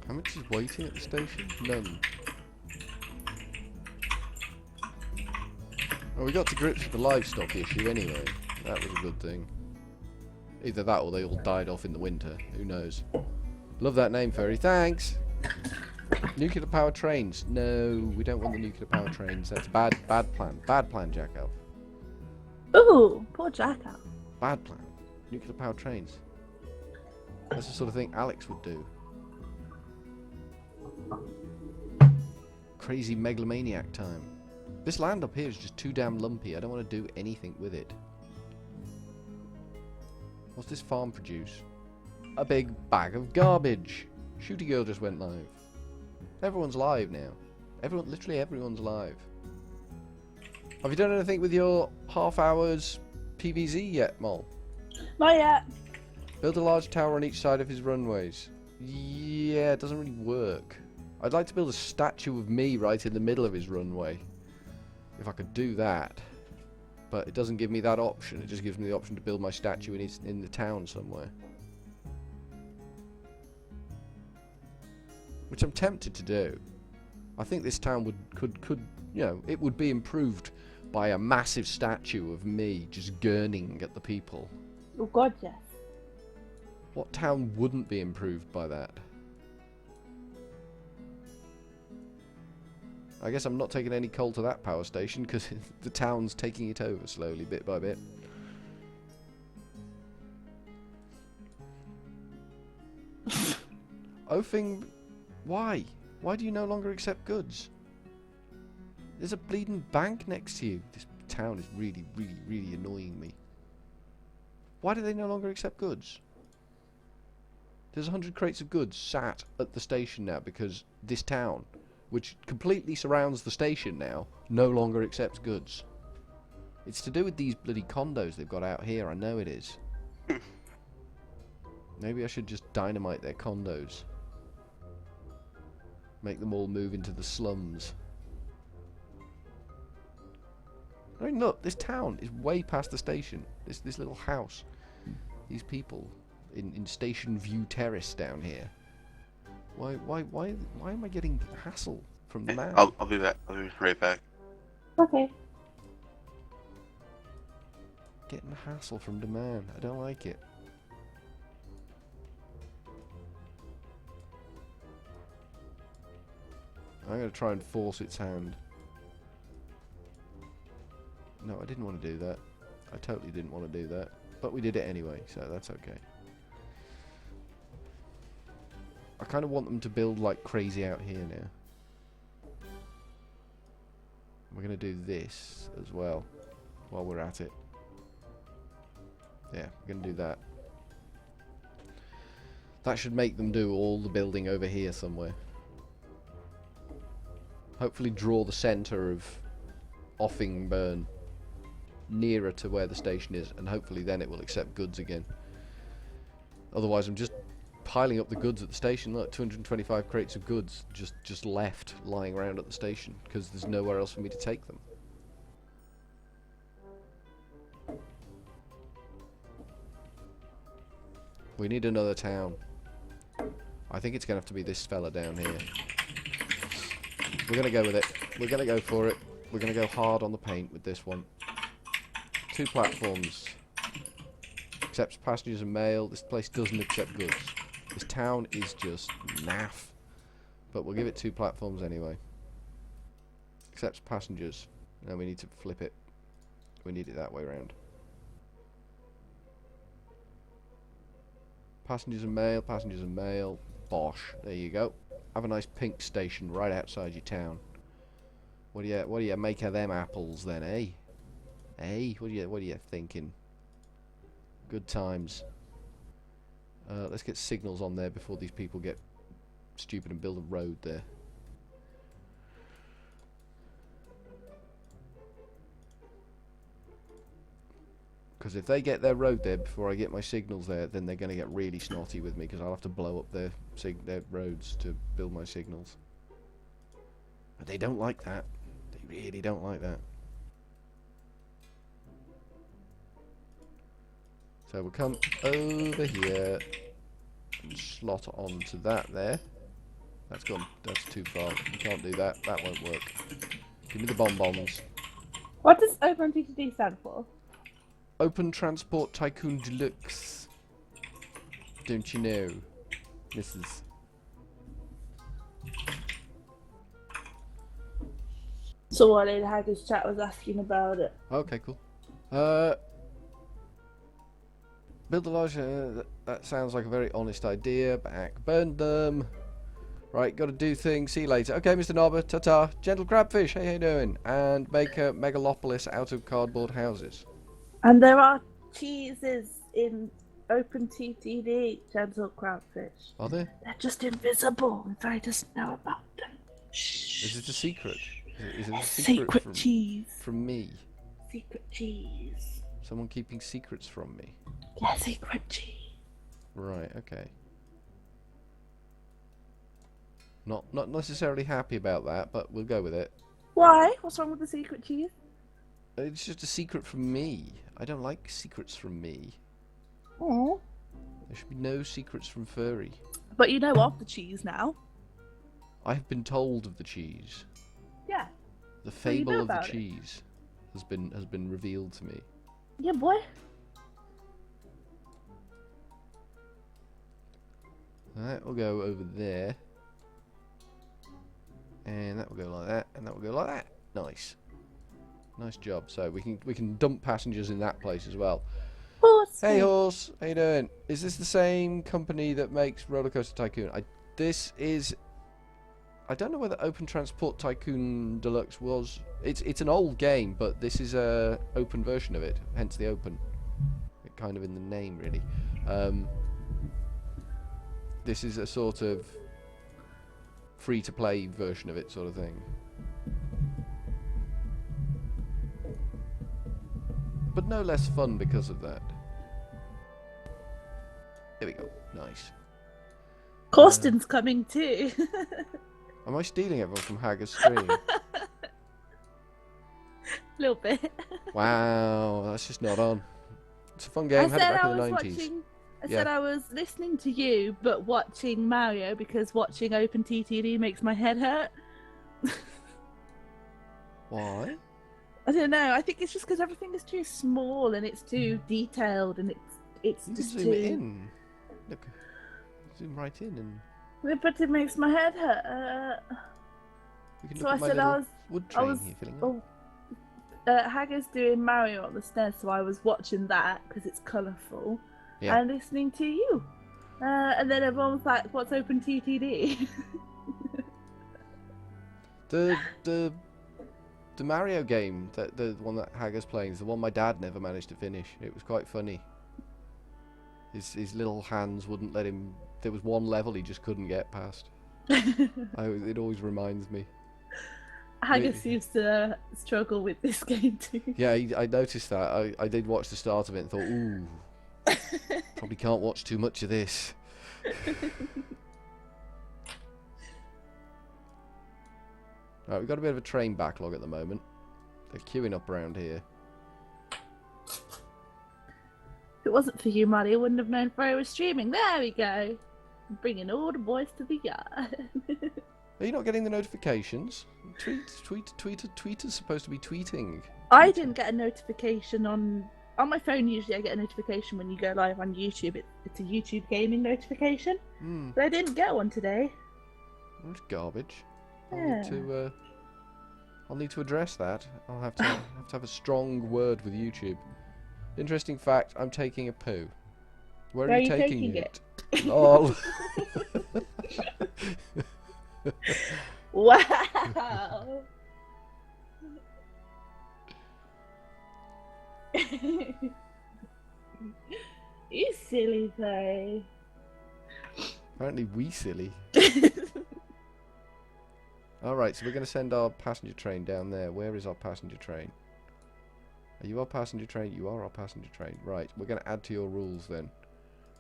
How much is waiting at the station? None. Well, we got to grips with the livestock issue anyway. That was a good thing. Either that or they all died off in the winter. Who knows? Love that name, Furry. Thanks! Nuclear power trains. No, we don't want the nuclear power trains. That's bad plan. Bad plan, Jack Elf. Ooh, poor Jackal. Bad plan. Nuclear power trains. That's the sort of thing Alex would do. Crazy megalomaniac time. This land up here is just too damn lumpy. I don't want to do anything with it. What's this farm produce? A big bag of garbage. Shooty Girl just went live. Everyone's live now. Literally everyone's live. Have you done anything with your half hours PVZ yet, Mol? Not yet. Build a large tower on each side of his runways. Yeah, it doesn't really work. I'd like to build a statue of me right in the middle of his runway. If I could do that. But it doesn't give me that option. It just gives me the option to build my statue in the town somewhere. Which I'm tempted to do. I think this town could you know, it would be improved by a massive statue of me just gurning at the people. Oh God, yes. What town wouldn't be improved by that? I guess I'm not taking any coal to that power station because the town's taking it over slowly, bit by bit. Ophing, why? Why do you no longer accept goods? There's a bleeding bank next to you. This town is really, really, really annoying me. Why do they no longer accept goods? There's 100 crates of goods sat at the station now because this town, which completely surrounds the station now, no longer accepts goods. It's to do with these bloody condos they've got out here, I know it is. Maybe I should just dynamite their condos. Make them all move into the slums. I mean, look, this town is way past the station. This little house. These people in Station View Terrace down here. Why am I getting hassle from the man? I'll be back. I'll be right back. Okay. Getting hassle from the man. I don't like it. I'm going to try and force its hand. No, I didn't want to do that. I totally didn't want to do that. But we did it anyway, so that's okay. I kind of want them to build like crazy out here now. We're going to do this as well while we're at it. Yeah, we're going to do that. That should make them do all the building over here somewhere. Hopefully draw the centre of Offingburn nearer to where the station is, and hopefully then it will accept goods again. Otherwise I'm just piling up the goods at the station. Look, 225 crates of goods just left lying around at the station because there's nowhere else for me to take them. We need another town. I think it's going to have to be this fella down here. We're going to go with it. We're going to go for it. We're going to go hard on the paint with this one. 2 platforms. Accepts passengers and mail. This place doesn't accept goods. This town is just naff. But we'll give it 2 platforms anyway. Accepts passengers. No, we need to flip it. We need it that way around. Passengers and mail, passengers and mail. Bosh. There you go. Have a nice pink station right outside your town. What do you make of them apples then, eh? Eh? What are you thinking? Good times. Let's get signals on there before these people get stupid and build a road there. Because if they get their road there before I get my signals there, then they're going to get really snotty with me because I'll have to blow up their roads to build my signals. But they don't like that. They really don't like that. So we'll come over here and slot onto that there. That's too far. You can't do that. That won't work. Give me the bonbons. What does OpenTTD stand for? Open Transport Tycoon Deluxe. Don't you know, Mrs. Someone in Haggard's chat was asking about it. Okay, cool. Build a large... that sounds like a very honest idea. Back. Burn them. Right, gotta do things. See you later. Okay, Mr. Nobber. Ta-ta. Gentle crabfish. Hey, how you doing? And make a megalopolis out of cardboard houses. And there are cheeses in OpenTTD, gentle crabfish. Are there? They're just invisible if I just know about them. Shh. Is it a secret? Is it a Secret cheese. From me? Secret cheese. Someone keeping secrets from me? Yeah, secret cheese. Right, okay. Not necessarily happy about that, but we'll go with it. Why? What's wrong with the secret cheese? It's just a secret from me. I don't like secrets from me. Oh. There should be no secrets from Furry. But you know of the cheese now. I have been told of the cheese. Yeah. The What do you fable know of the about it? cheese has been revealed to me. Yeah, boy. That will go over there. And that will go like that, and that will go like that. Nice. Nice job. So we can dump passengers in that place as well. Horse. Hey horse, how you doing? Is this the same company that makes Roller Coaster Tycoon? This is. I don't know whether Open Transport Tycoon Deluxe was. It's an old game, but this is a open version of it. Hence the open. It kind of in the name, really. This is a sort of free-to-play version of it, sort of thing. But no less fun because of that. There we go. Nice. Corsten's coming too. Am I stealing everyone from Hager's stream? A little bit. Wow, that's just not on. It's a fun game. Had it back in the 90s. I said I was listening to you, but watching Mario because watching OpenTTD makes my head hurt. Why? I don't know. I think it's just because everything is too small and it's too detailed and it's You can just zoom too. it in. Look, zoom right in, and But it makes my head hurt. we can So look I at my said little I was. wood I train was. here filling up. Oh, Hager's doing Mario on the stairs, so I was watching that because it's colourful Yeah. and listening to you. And then everyone was like, "What's OpenTTD?" The Mario game, the one that Hager's playing, is the one my dad never managed to finish. It was quite funny. His little hands wouldn't let him. There was one level he just couldn't get past. It always reminds me. Hager seems to struggle with this game too. Yeah, I noticed that. I did watch the start of it and thought, ooh, probably can't watch too much of this. Right, we've got a bit of a train backlog at the moment. They're queuing up around here. If it wasn't for you, Maddie, I wouldn't have known Furry was streaming. There we go. Bringing all the boys to the yard. Are you not getting the notifications? Tweet is supposed to be tweeting. I didn't get a notification on my phone. Usually, I get a notification when you go live on YouTube. It's a YouTube gaming notification, but I didn't get one today. That's garbage. Yeah. I'll need to address that. I'll have to have a strong word with YouTube. Interesting fact: I'm taking a poo. Where are you taking it? Lol. Wow. You silly though. Apparently, we silly. Alright, so we're going to send our passenger train down there. Where is our passenger train? Are you our passenger train? You are our passenger train. Right, we're going to add to your rules then.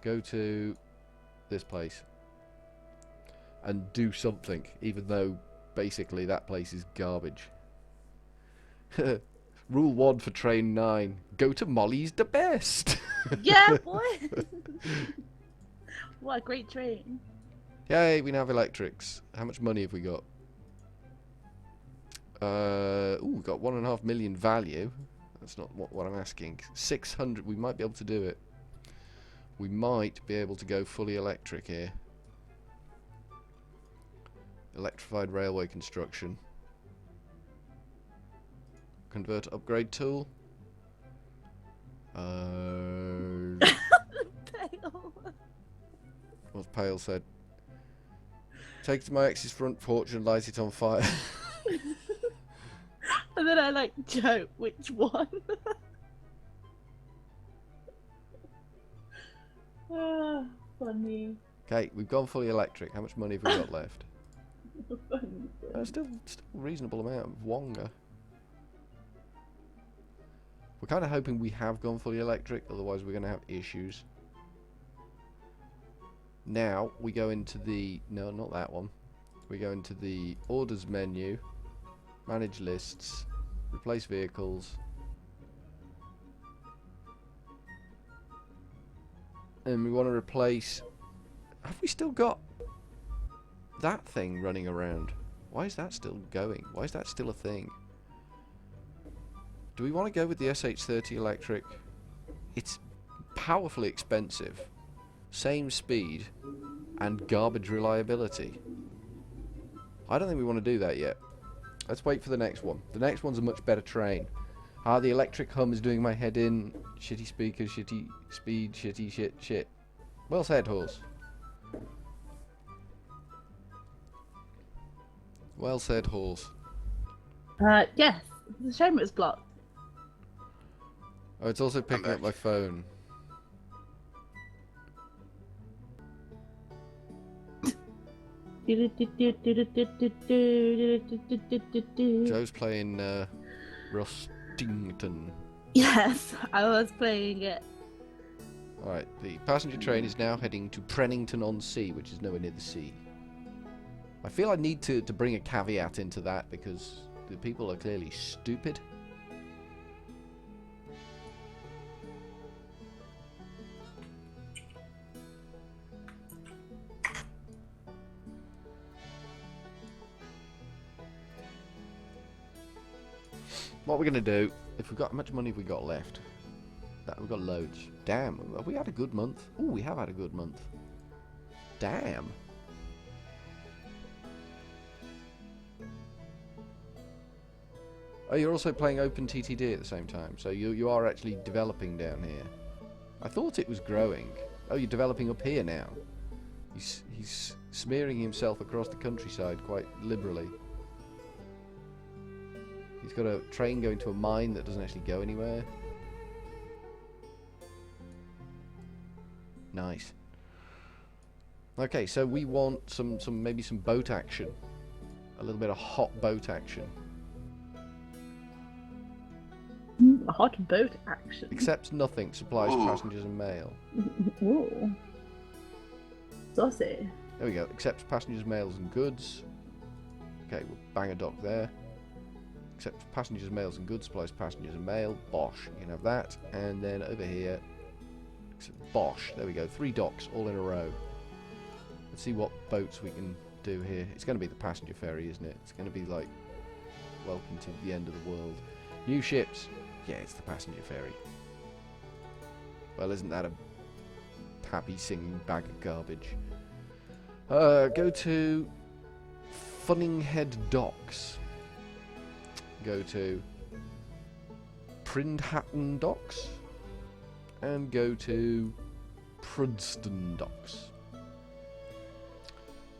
Go to this place. And do something, even though basically that place is garbage. Rule 1 for train 9. Go to Molly's the best. Yeah, boy. What a great train. Yay, we now have electrics. How much money have we got? We've got 1.5 million value. That's not what I'm asking. 600, we might be able to do it. We might be able to go fully electric here. Electrified railway construction. Convert upgrade tool. Pale. What's Pale said? Take it to my ex's front porch and light it on fire. And then I like joke, which one? Ah, funny. Okay, we've gone fully electric. How much money have we got left? Funny. Still a reasonable amount of Wonga. We're kind of hoping we have gone fully electric, otherwise we're going to have issues. Now, we go into the... No, not that one. We go into the orders menu, manage lists, replace vehicles, and we want to replace... Have we still got that thing running around? Why is that still going? Why is that still a thing? Do we want to go with the SH30 electric? It's powerfully expensive, same speed, and garbage reliability. I don't think we want to do that yet. Let's wait for the next one. The next one's a much better train. The electric hum is doing my head in. Shitty speakers, shitty speed, shitty shit. Well said, horse. Well said, horse. Yes. It's a shame it was blocked. Oh, it's also picking up my phone. Joe's playing Rustington. Yes, I was playing it. Alright, the passenger train is now heading to Prennington-on-Sea, which is nowhere near the sea. I feel I need to bring a caveat into that because the people are clearly stupid. What we're gonna do, if we've got, how much money have we got left? That we've got loads. Damn, have we had a good month? Oh, we have had a good month. Damn. Oh, you're also playing OpenTTD at the same time, so you are actually developing down here. I thought it was growing. Oh, you're developing up here now. He's smearing himself across the countryside quite liberally. He's got a train going to a mine that doesn't actually go anywhere. Nice. Okay, so we want maybe some boat action. A little bit of hot boat action. Hot boat action. Accepts nothing, supplies passengers and mail. Ooh. Saucy. There we go. Accepts passengers, mails and goods. Okay, we'll bang a dock there. Accepts passengers, mails and goods, supplies passengers and mail. Bosh. You can have that. And then over here, bosh. There we go. 3 docks all in a row. Let's see what boats we can do here. It's going to be the passenger ferry, isn't it? It's going to be like, welcome to the end of the world. New ships. Yeah, it's the passenger ferry. Well, isn't that a happy singing bag of garbage? Go to Funninghead Docks. Go to Prindhatton Docks. And go to Prudston Docks.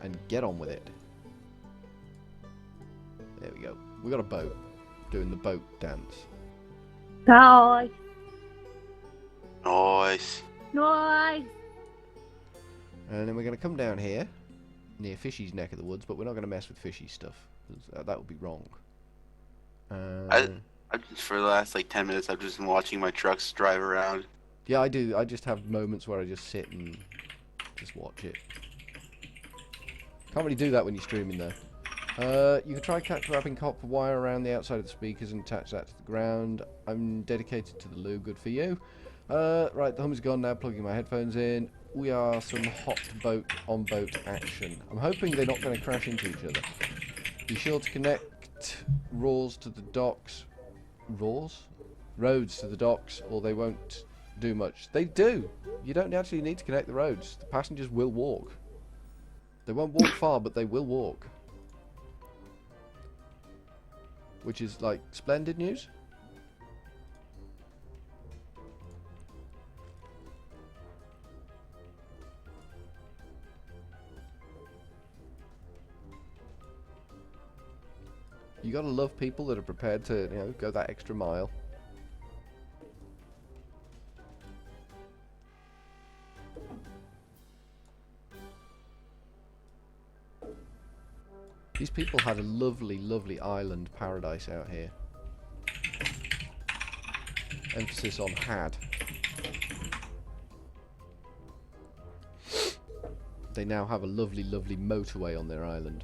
And get on with it. There we go. We got a boat. Doing the boat dance. Nice. Nice. Nice. And then we're going to come down here, near Fishy's neck of the woods, but we're not going to mess with Fishy's stuff, because that would be wrong. I just, for the last like 10 minutes, I've just been watching my trucks drive around. Yeah, I do. I just have moments where I just sit and just watch it. Can't really do that when you're streaming, though. You can try wrapping copper wire around the outside of the speakers and attach that to the ground. I'm dedicated to the loo, good for you. Right, the hum is gone now, plugging my headphones in. We are some hot boat on boat action. I'm hoping they're not going to crash into each other. Be sure to connect roads to the docks. Roads to the docks, or they won't do much. They do! You don't actually need to connect the roads. The passengers will walk. They won't walk far, but they will walk. Which is, like, splendid news. You gotta love people that are prepared to, you know, go that extra mile. These people had a lovely, lovely island paradise out here. Emphasis on had. They now have a lovely, lovely motorway on their island.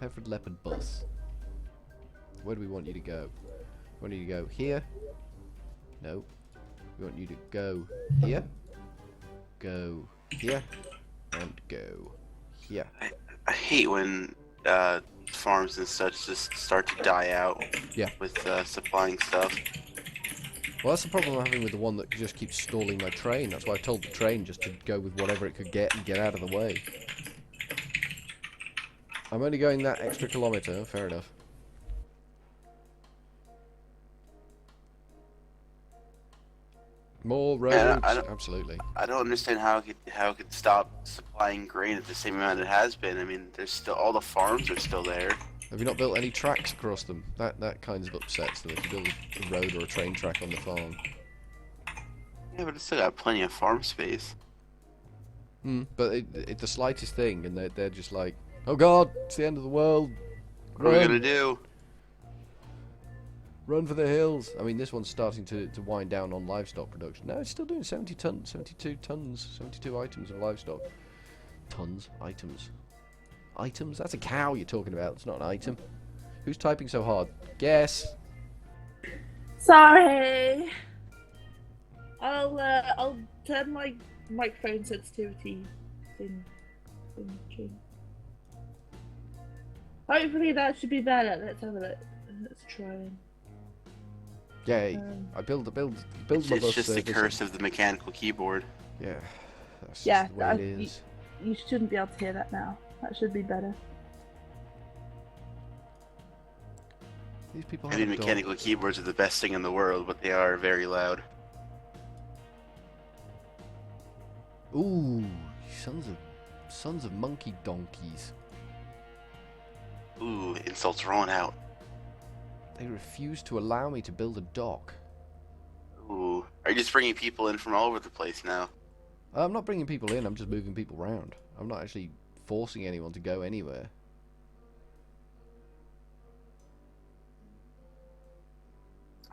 Peppered leopard bus. Where do we want you to go? We want you to go here. No. We want you to go here. Go here. And go here. I hate when farms and such just start to die out. Yeah. With supplying stuff. Well, that's the problem I'm having with the one that just keeps stalling my train. That's why I told the train just to go with whatever it could get and get out of the way. I'm only going that extra kilometre, fair enough. More roads, absolutely. I don't understand how it could stop supplying grain at the same amount it has been. I mean, there's still all the farms are still there. Have you not built any tracks across them? That kind of upsets them if you build a road or a train track on the farm. Yeah, but it's still got plenty of farm space. But it's the slightest thing, and they're just like, oh god, it's the end of the world. What are we gonna do? Run for the hills. I mean, this one's starting to wind down on livestock production. No, it's still doing 72 tons, 72 items of livestock. Tons, items. Items? That's a cow you're talking about. It's not an item. Who's typing so hard? Guess. Sorry. I'll turn my microphone sensitivity thing. Hopefully that should be better. Let's have a look. Let's try. Yay! I build my bus. It's just the curse of the mechanical keyboard. Yeah. That's just the way it is. You shouldn't be able to hear that now. That should be better. These people I mean, mechanical keyboards are the best thing in the world, but they are very loud. Ooh, sons of monkey donkeys. Ooh, insults rolling out. They refuse to allow me to build a dock. Ooh, are you just bringing people in from all over the place now? I'm not bringing people in, I'm just moving people around. I'm not actually forcing anyone to go anywhere.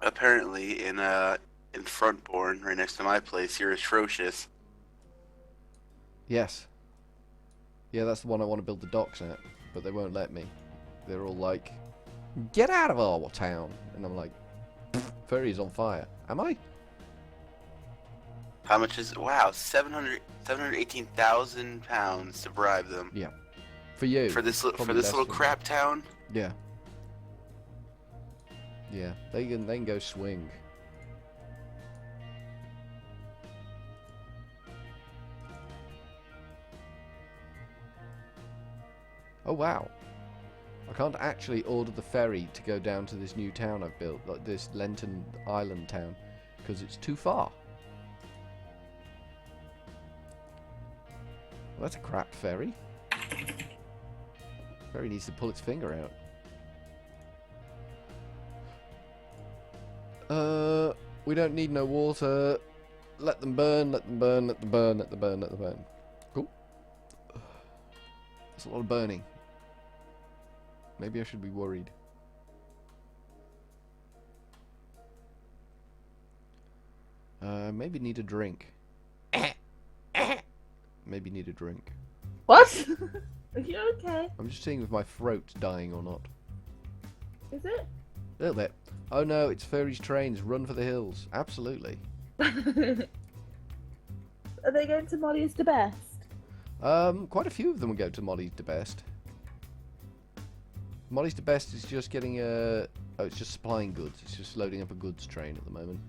Apparently, in Frontbourne, right next to my place, you're atrocious. Yes. Yeah, that's the one I want to build the docks at, but they won't let me. They're all like, get out of our town. And I'm like, Furry's on fire. Am I? How much is it? Wow, 718,000 pounds to bribe them. Yeah. For you. For this little crap town? Yeah. Yeah, they can go swing. Oh wow. I can't actually order the ferry to go down to this new town I've built, like this Lenton Island town, because it's too far. Well, that's a crap ferry. Ferry needs to pull its finger out. We don't need no water. Let them burn, let them burn, let them burn, let them burn, let them burn. Cool. That's a lot of burning. Maybe I should be worried. Maybe need a drink. Maybe need a drink. What? Are you okay? I'm just seeing if my throat's dying or not. Is it? A little bit. Oh no, it's Furry's trains. Run for the hills. Absolutely. Are they going to Molly's the best? Quite a few of them will go to Molly's the best. Molly's the best is just getting oh, it's just supplying goods. It's just loading up a goods train at the moment.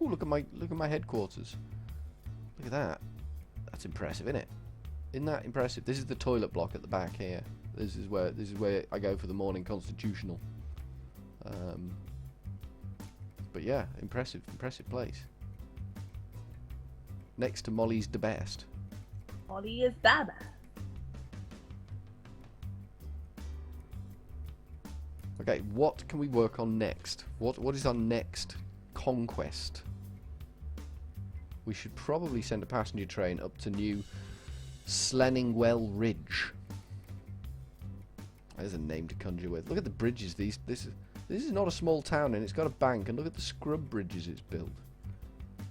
Oh, look at my headquarters. Look at that. That's impressive, isn't it? Isn't that impressive? This is the toilet block at the back here. This is where I go for the morning constitutional. But yeah, impressive place. Next to Molly's the best. Molly is Baba. Okay, what can we work on next? What is our next conquest? We should probably send a passenger train up to New Slenningwell Ridge. There's a name to conjure with. Look at the bridges. This is not a small town, and it's got a bank. And look at the scrub bridges it's built.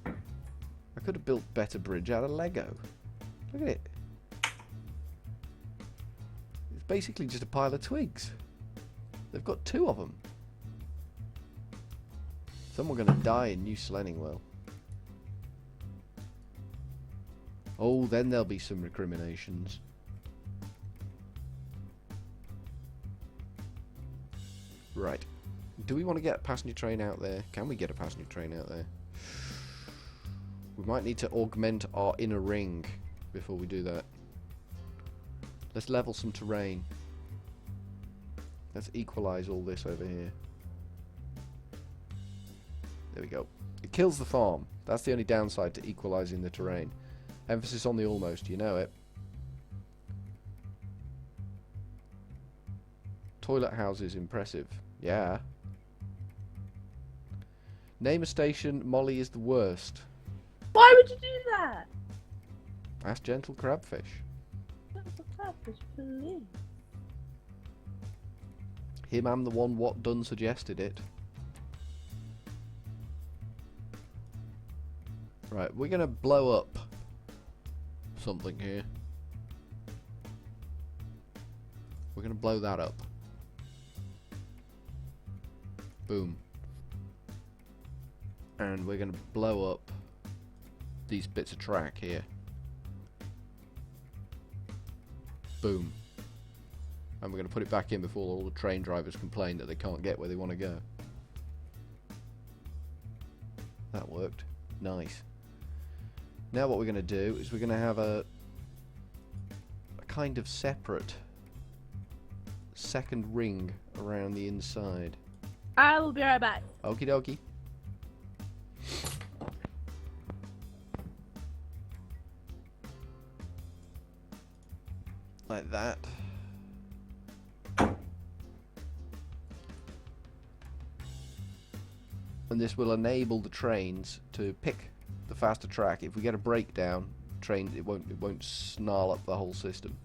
I could have built better bridge out of Lego. Look at it. It's basically just a pile of twigs. They've got 2 of them. Someone's going to die in New Slenningwell. Oh, then there'll be some recriminations. Right. Do we want to get a passenger train out there? Can we get a passenger train out there? We might need to augment our inner ring before we do that. Let's level some terrain. Let's equalize all this over here. There we go. It kills the farm. That's the only downside to equalizing the terrain. Emphasis on the almost, you know it. Toilet houses, impressive. Yeah. Name a station, Molly is the worst. Why would you do that? Ask Gentle Crabfish. That's a purpose, please. Him am the one what done suggested it. Right, we're gonna blow up something here. We're gonna blow that up. Boom. And we're gonna blow up these bits of track here. Boom. And we're going to put it back in before all the train drivers complain that they can't get where they want to go. That worked. Nice. Now what we're going to do is we're going to have a kind of separate second ring around the inside. I'll be right back. Okie dokie. Like that. And this will enable the trains to pick the faster track. If we get a breakdown, train it won't snarl up the whole system.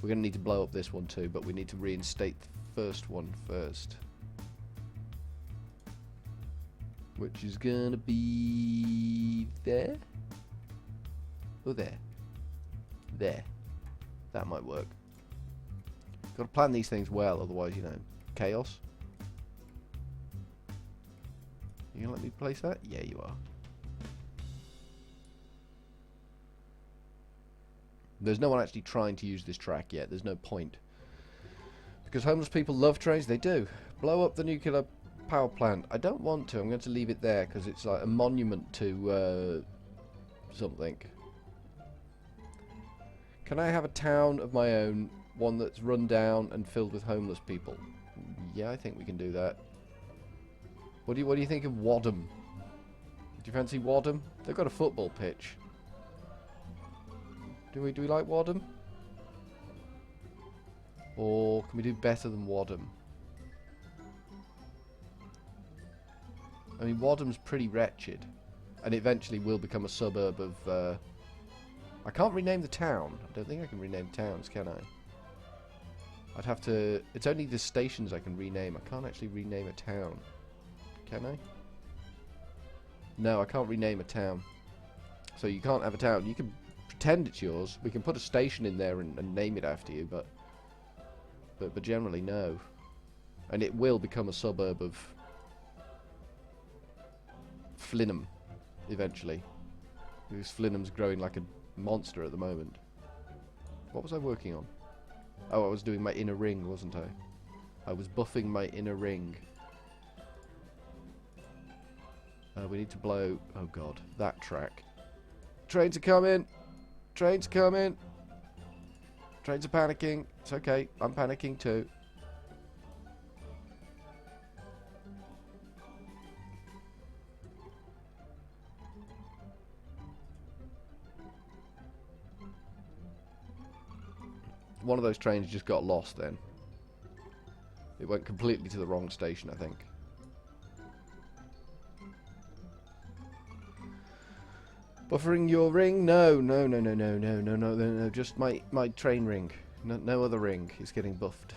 We're going to need to blow up this one too, but we need to reinstate the first one first. Which is going to be there. Oh, there. There. That might work. Got to plan these things well, otherwise, you know, chaos. You gonna let me place that? Yeah, you are. There's no one actually trying to use this track yet. There's no point. Because homeless people love trains. They do. Blow up the nuclear power plant. I don't want to. I'm going to leave it there because it's like a monument to something. Can I have a town of my own? One that's run down and filled with homeless people? Yeah, I think we can do that. What do you think of Wadham? Do you fancy Wadham? They've got a football pitch. Do we like Wadham? Or can we do better than Wadham? I mean, Wadham's pretty wretched, and eventually will become a suburb of. I can't rename the town. I don't think I can rename towns, can I? I'd have to. It's only the stations I can rename. I can't actually rename a town. Can I? No, I can't rename a town. So you can't have a town. You can pretend it's yours. We can put a station in there and name it after you, but generally no. And it will become a suburb of Flinham eventually. Because Flinham's growing like a monster at the moment. What was I working on? Oh, I was doing my inner ring, wasn't I? I was buffing my inner ring. We need to blow... Oh god, that track. Trains are coming! Trains are coming! Trains are panicking. It's okay, I'm panicking too. One of those trains just got lost then. It went completely to the wrong station, I think. Buffering your ring? No, just my train ring. No other ring is getting buffed.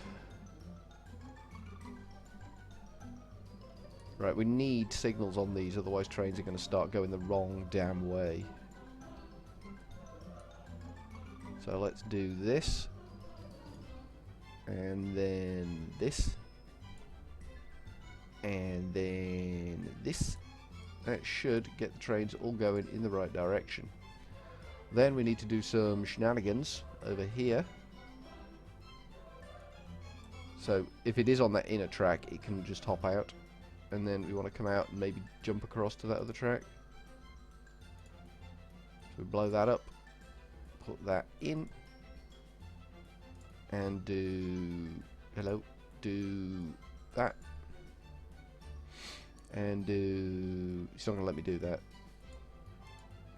Right, we need signals on these, otherwise trains are going to start going the wrong damn way. So let's do this. And then this. And then this. That should get the trains all going in the right direction. Then we need to do some shenanigans over here. So if it is on that inner track, it can just hop out. And then we want to come out and maybe jump across to that other track. So we blow that up, put that in, and do that, and do. It's not gonna let me do that.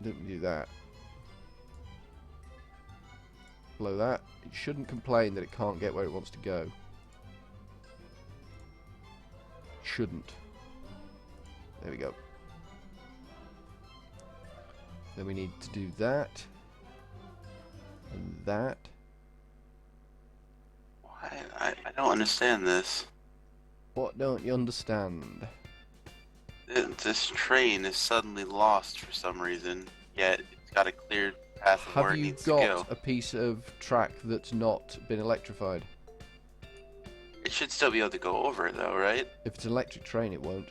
Let me do that. Blow that. It shouldn't complain that it can't get where it wants to go. Shouldn't. There we go. Then we need to do that. And that. I don't understand this. What don't you understand? This train is suddenly lost for some reason, yet it's got a clear path of where it needs to go. Have you got a piece of track that's not been electrified? It should still be able to go over it though, right? If it's an electric train, it won't.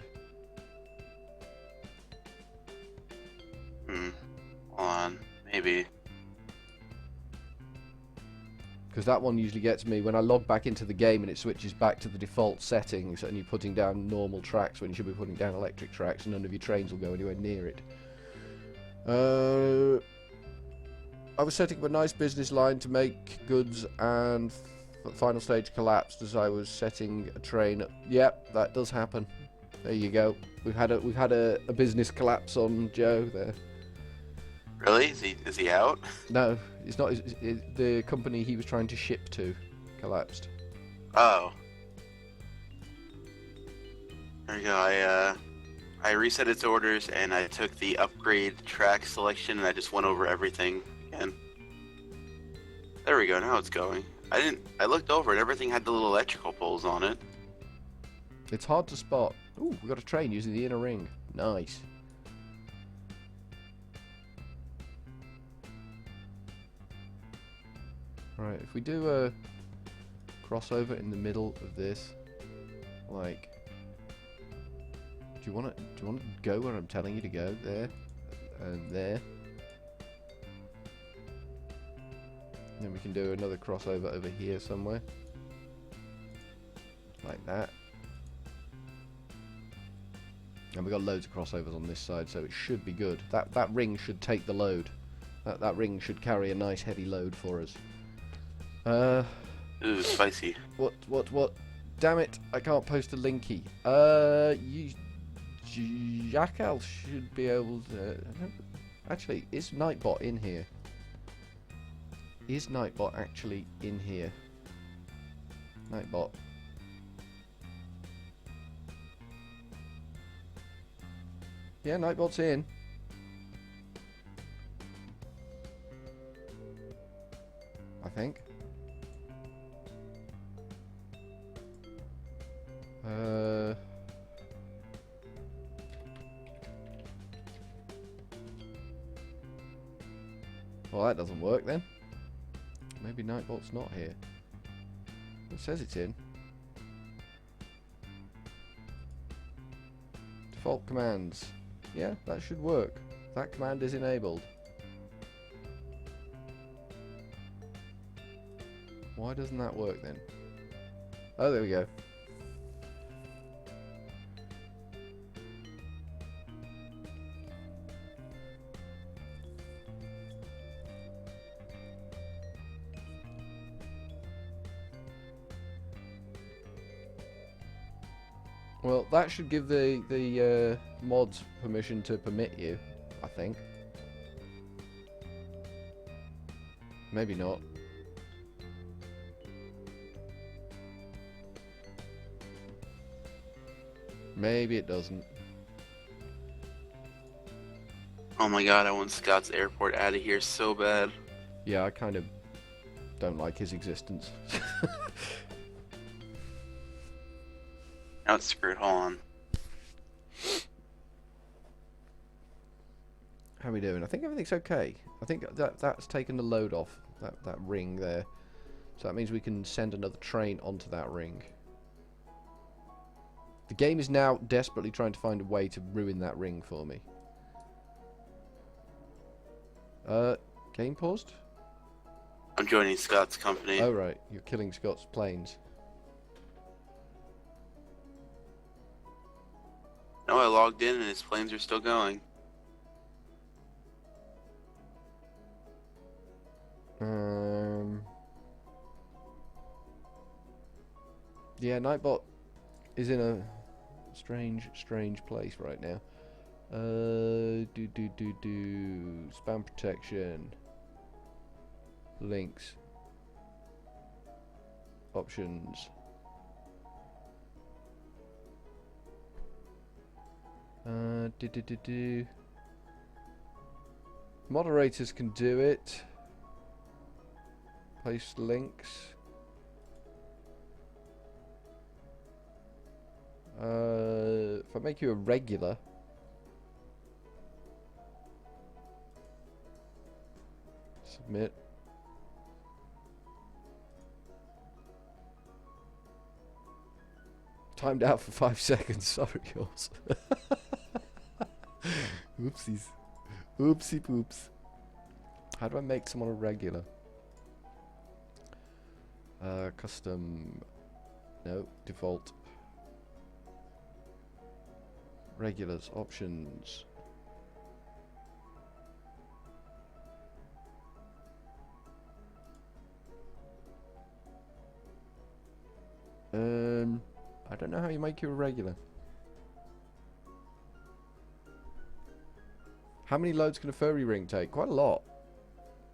Hold on, maybe. Because that one usually gets me when I log back into the game and it switches back to the default settings and you're putting down normal tracks when you should be putting down electric tracks, and none of your trains will go anywhere near it. I was setting up a nice business line to make goods, and final stage collapsed as I was setting a train up. Yep, that does happen. There you go. We've had a business collapse on Joe there. Really? Is he out? No, it's not. The company he was trying to ship to collapsed. Oh. There you go. I reset its orders and I took the upgrade track selection and I just went over everything again. There we go. Now it's going. I looked over and everything had the little electrical poles on it. It's hard to spot. Ooh, we got a train using the inner ring. Nice. Right, if we do a crossover in the middle of this, like, do you want to go where I'm telling you to go? There and there. Then we can do another crossover over here somewhere, like that. And we got loads of crossovers on this side, so it should be good. That ring should take the load. That ring should carry a nice heavy load for us. Ooh, spicy. What? Damn it, I can't post a linky. Jackal should be able to... Actually, is Nightbot in here? Is Nightbot actually in here? Nightbot. Yeah, Nightbot's in. I think. Well, that doesn't work then. Maybe Nightbot's not here. It says it's in. Default commands. Yeah, that should work. That command is enabled. Why doesn't that work then? Oh, there we go. Well, that should give the mods permission to permit you, I think. Maybe not. Maybe it doesn't. Oh my god, I want Scott's airport out of here so bad. Yeah, I kind of don't like his existence. Now it's screwed. Hold on. How are we doing? I think everything's okay. I think that's taken the load off. That ring there. So that means we can send another train onto that ring. The game is now desperately trying to find a way to ruin that ring for me. Game paused? I'm joining Scott's company. Oh right, you're killing Scott's planes. No, I logged in and his planes are still going. Yeah, Nightbot is in a strange place right now. Spam protection. Links. Options. Moderators can do it. Place links. If I make you a regular. Submit. Timed out for 5 seconds. Sorry, yours. Oopsies. Oopsie poops. How do I make someone a regular? Custom. No, default. Regulars, options. I don't know how you make you a regular. How many loads can a furry ring take? Quite a lot.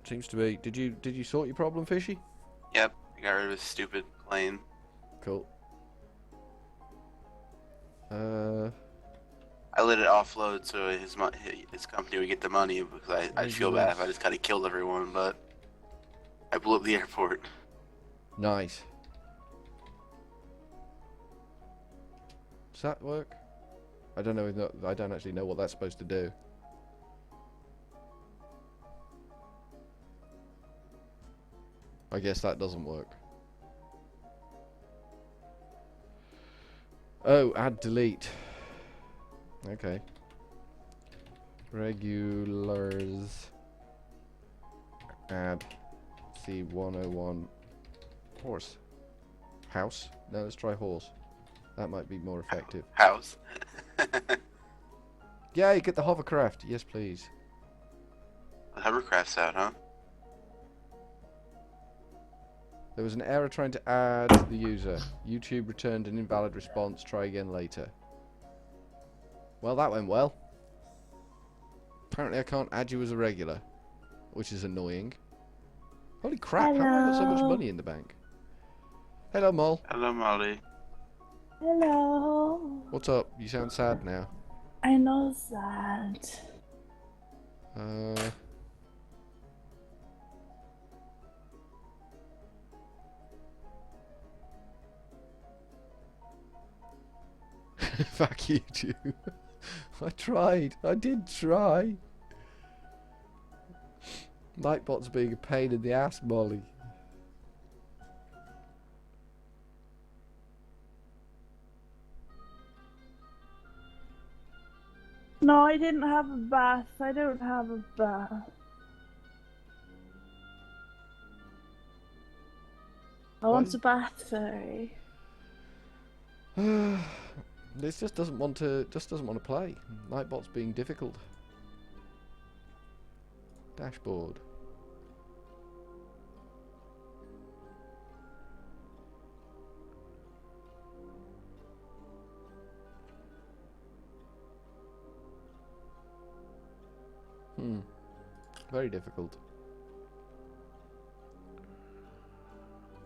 Seems to be. Did you sort your problem, Fishy? Yep, I got rid of his stupid plane. Cool. I let it offload so his company would get the money because I'd feel bad if I just kind of killed everyone, but I blew up the airport. Nice. Does that work? I don't know. I don't actually know what that's supposed to do. I guess that doesn't work. Oh, add delete. Okay. Regulars. Add C101 horse. House? No, let's try horse. That might be more effective. House. Yeah, you get the hovercraft. Yes, please. The hovercraft's out, huh? There was an error trying to add the user. YouTube returned an invalid response. Try again later. Well, that went well. Apparently I can't add you as a regular, which is annoying. Holy crap, how have I got so much money in the bank? Hello, Mole. Hello, Molly. Hello. What's up? You sound sad now. I know that. Fuck YouTube. I tried. I did try. Nightbot's being a pain in the ass, Molly. No, I didn't have a bath. I don't have a bath. I want a bath, furry. This just doesn't want to play. Nightbot's being difficult. Dashboard. Very difficult.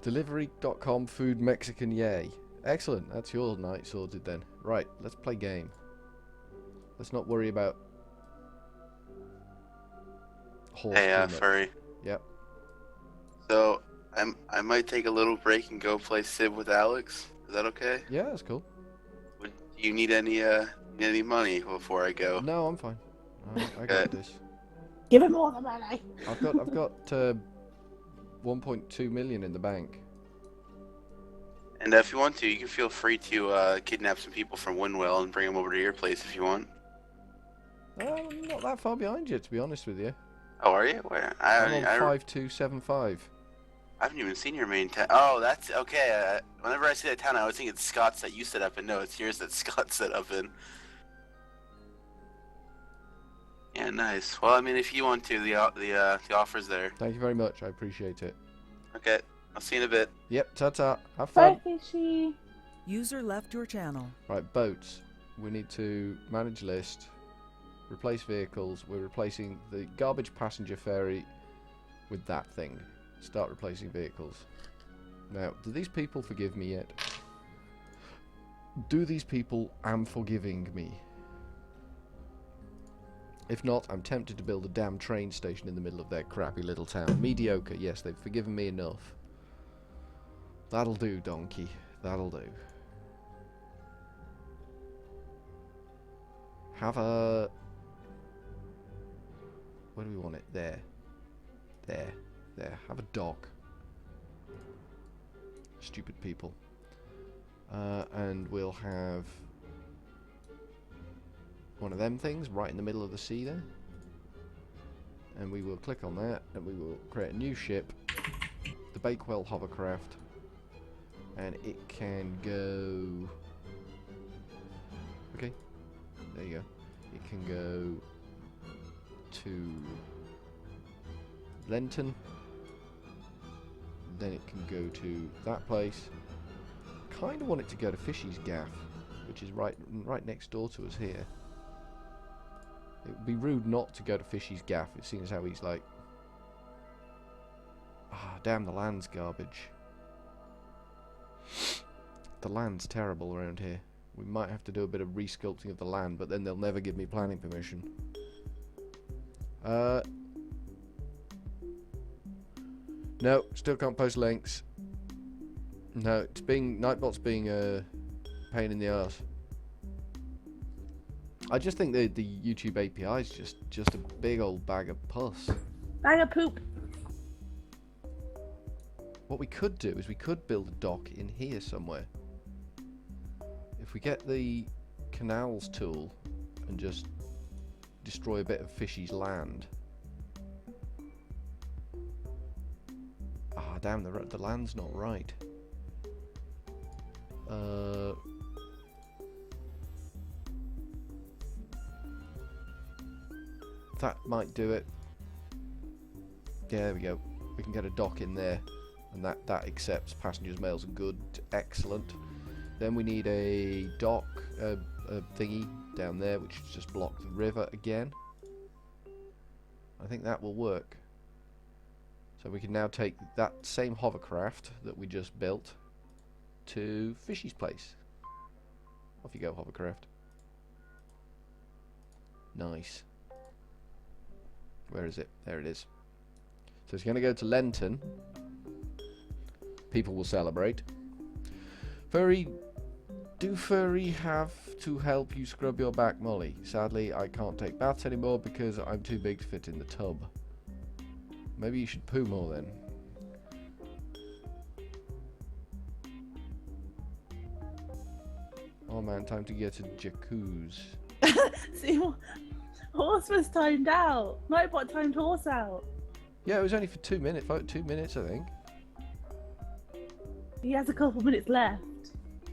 Delivery.com food Mexican yay. Excellent, that's your night sorted then. Right, let's play game. Let's not worry about horse too much. Furry. Yep. So, I might take a little break and go play Civ with Alex. Is that okay? Yeah, that's cool. Do you need any money before I go? No, I'm fine. I got this. Give him all the money. I've got 1.2 million in the bank. And if you want to, you can feel free to kidnap some people from Windwell and bring them over to your place if you want. I'm not that far behind you, to be honest with you. Oh, are you? Where? I'm on 5275. I haven't even seen your main town. Oh, that's okay. Whenever I see that town, I always think it's Scott's that you set up in. No, it's yours that Scott set up in. Yeah, nice. Well, I mean, if you want to, the offer's there. Thank you very much. I appreciate it. Okay, I'll see you in a bit. Yep, ta-ta. Have Bye, fun. fishy. User left your channel. Right, boats. We need to manage list, replace vehicles. We're replacing the garbage passenger ferry with that thing. Start replacing vehicles. Now, do these people forgive me yet? Do these people am forgiving me? If not, I'm tempted to build a damn train station in the middle of their crappy little town. Mediocre, yes, they've forgiven me enough. That'll do, donkey. That'll do. Have a... Where do we want it? There. There. There. Have a dock. Stupid people. And we'll have... one of them things right in the middle of the sea there, and we will click on that and we will create a new ship, the Bakewell hovercraft, and it can go, okay, there you go, it can go to Lenton, then it can go to that place. Kind of want it to go to Fishy's Gaff, which is right next door to us here. It would be rude not to go to Fishy's Gaff, it seems how he's like... Ah, damn, the land's garbage. The land's terrible around here. We might have to do a bit of resculpting of the land, but then they'll never give me planning permission. No, still can't post links. No, it's being... Nightbot's being a pain in the arse. I just think the YouTube API is just a big old bag of pus. Bag of poop. What we could do is we could build a dock in here somewhere. If we get the canals tool and just destroy a bit of Fishy's land. Ah, damn, the land's not right. That might do it. Yeah, there we go. We can get a dock in there, and that accepts passengers, mails, and goods. Excellent. Then we need a dock, a thingy down there, which just blocks the river again. I think that will work. So we can now take that same hovercraft that we just built to Fishy's place. Off you go, hovercraft. Nice. Where is it? There it is. So it's going to go to Lenton. People will celebrate. Furry, do Furry have to help you scrub your back, Molly? Sadly, I can't take baths anymore because I'm too big to fit in the tub. Maybe you should poo more then. Oh man, time to get a jacuzzi. See, horse was timed out. Nightbot timed horse out. Yeah, it was only for 2 minutes. 2 minutes, I think. He has a couple minutes left.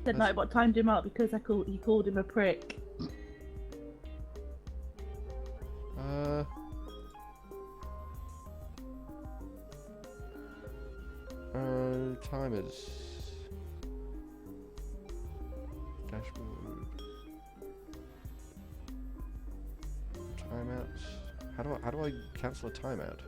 Said That's- Nightbot timed him out because he called him a prick. Timers. Dashboard. Timeouts. How do I cancel a timeout?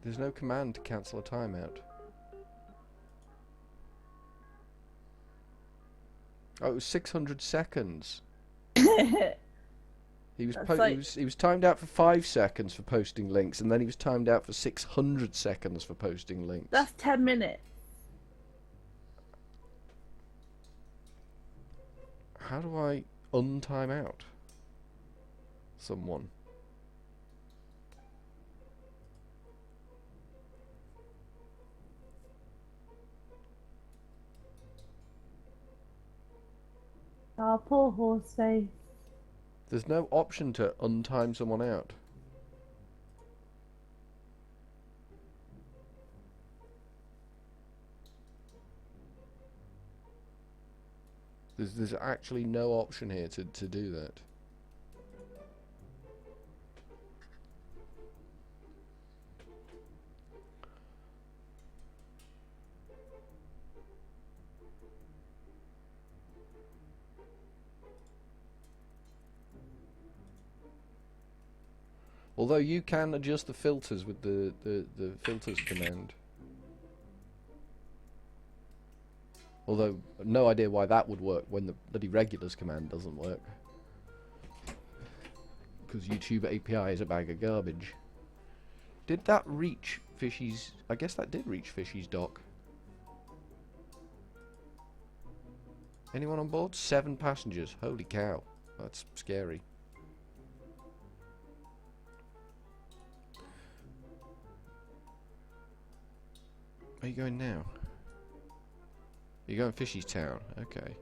There's no command to cancel a timeout. Oh, it was 600 seconds. He was he was timed out for 5 seconds for posting links, and then he was timed out for 600 seconds for posting links. That's 10 minutes. How do I untime out? someone. Oh, poor horse face. There's no option to untime someone out. There's actually no option here to do that. Although you can adjust the filters with the filters command. Although, no idea why that would work when the bloody regulars command doesn't work. Because YouTube API is a bag of garbage. Did that reach Fishy's... I guess that did reach Fishy's dock. Anyone on board? 7 passengers. Holy cow. That's scary. Where are you going now? You're going Fishy's Town. Okay.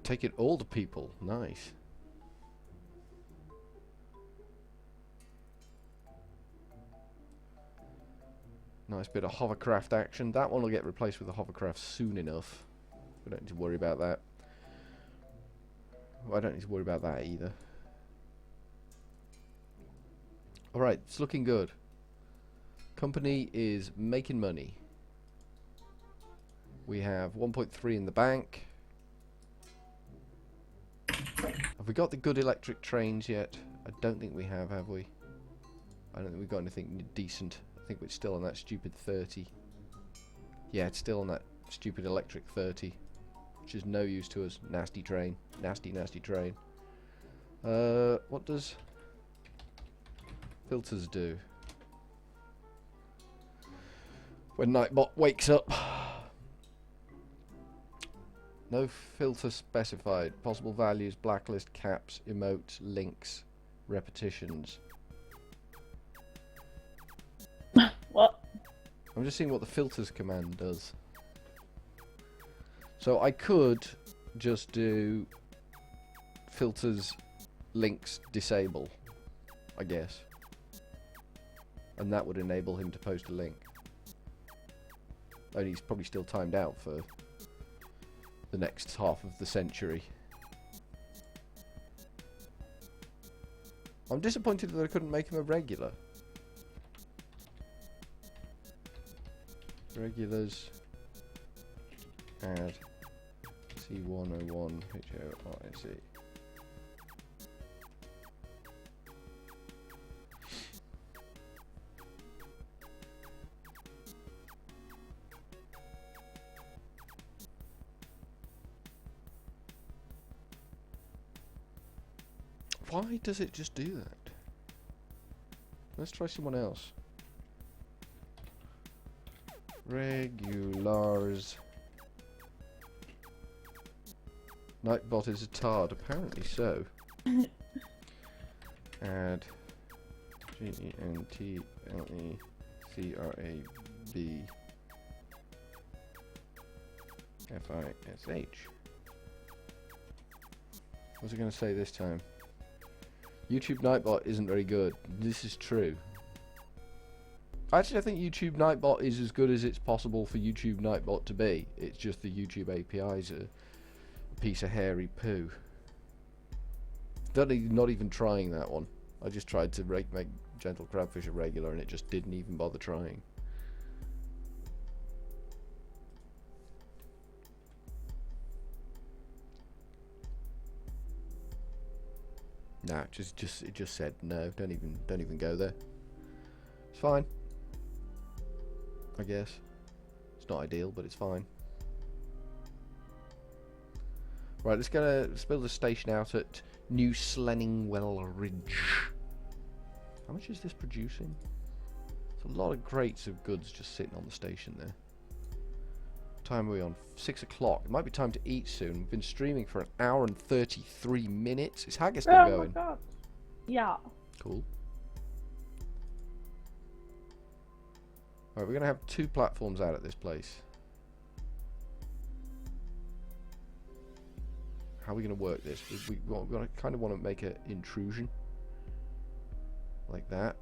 Taking all the people. Nice. Nice bit of hovercraft action. That one will get replaced with a hovercraft soon enough. We don't need to worry about that. Well, I don't need to worry about that either. Alright, it's looking good. Company is making money. We have 1.3 in the bank. Have we got the good electric trains yet? I don't think we have we? I don't think we've got anything decent. I think we're still on that stupid 30. Yeah, it's still on that stupid electric 30. Which is no use to us. Nasty train. Nasty, nasty train. What does... filters do? When Nightbot wakes up. No filter specified. Possible values, blacklist, caps, emotes, links, repetitions. What? I'm just seeing what the filters command does. So I could just do filters, links, disable, I guess. And that would enable him to post a link. Only he's probably still timed out for the next half of the century. I'm disappointed that I couldn't make him a regular. Regulars. Add C101 HORIC. Why does it just do that? Let's try someone else. Regulars. Nightbot is a tard, apparently so. Add GENTLECRAB FISH. What's it going to say this time? YouTube Nightbot isn't very good. This is true. Actually, I think YouTube Nightbot is as good as it's possible for YouTube Nightbot to be. It's just the YouTube API's a piece of hairy poo. Not even trying that one. I just tried to make Gentle Crabfish a regular and it just didn't even bother trying. Nah, it just said no. Don't even go there. It's fine. I guess it's not ideal, but it's fine. Right, let's build a station out at New Slenningwell Ridge. How much is this producing? It's a lot of crates of goods just sitting on the station there. time are we on? 6 o'clock. It might be time to eat soon. We've been streaming for an hour and 33 minutes. Is Haggis still Oh going? my god. Yeah. Cool. Alright, we're going to have 2 platforms out at this place. How are we going to work this? We kind of want to make an intrusion. Like that.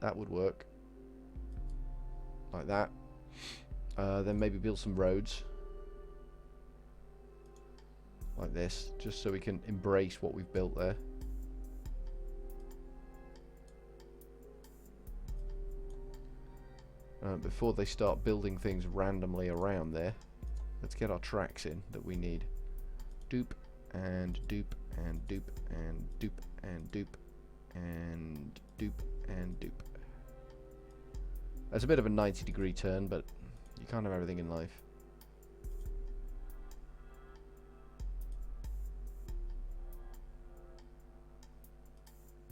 That would work. Like that. Then maybe build some roads. Like this. Just so we can embrace what we've built there. Before they start building things randomly around there, let's get our tracks in that we need. Doop and doop and doop and doop and doop and doop and doop. That's a bit of a 90-degree turn, but you can't have everything in life.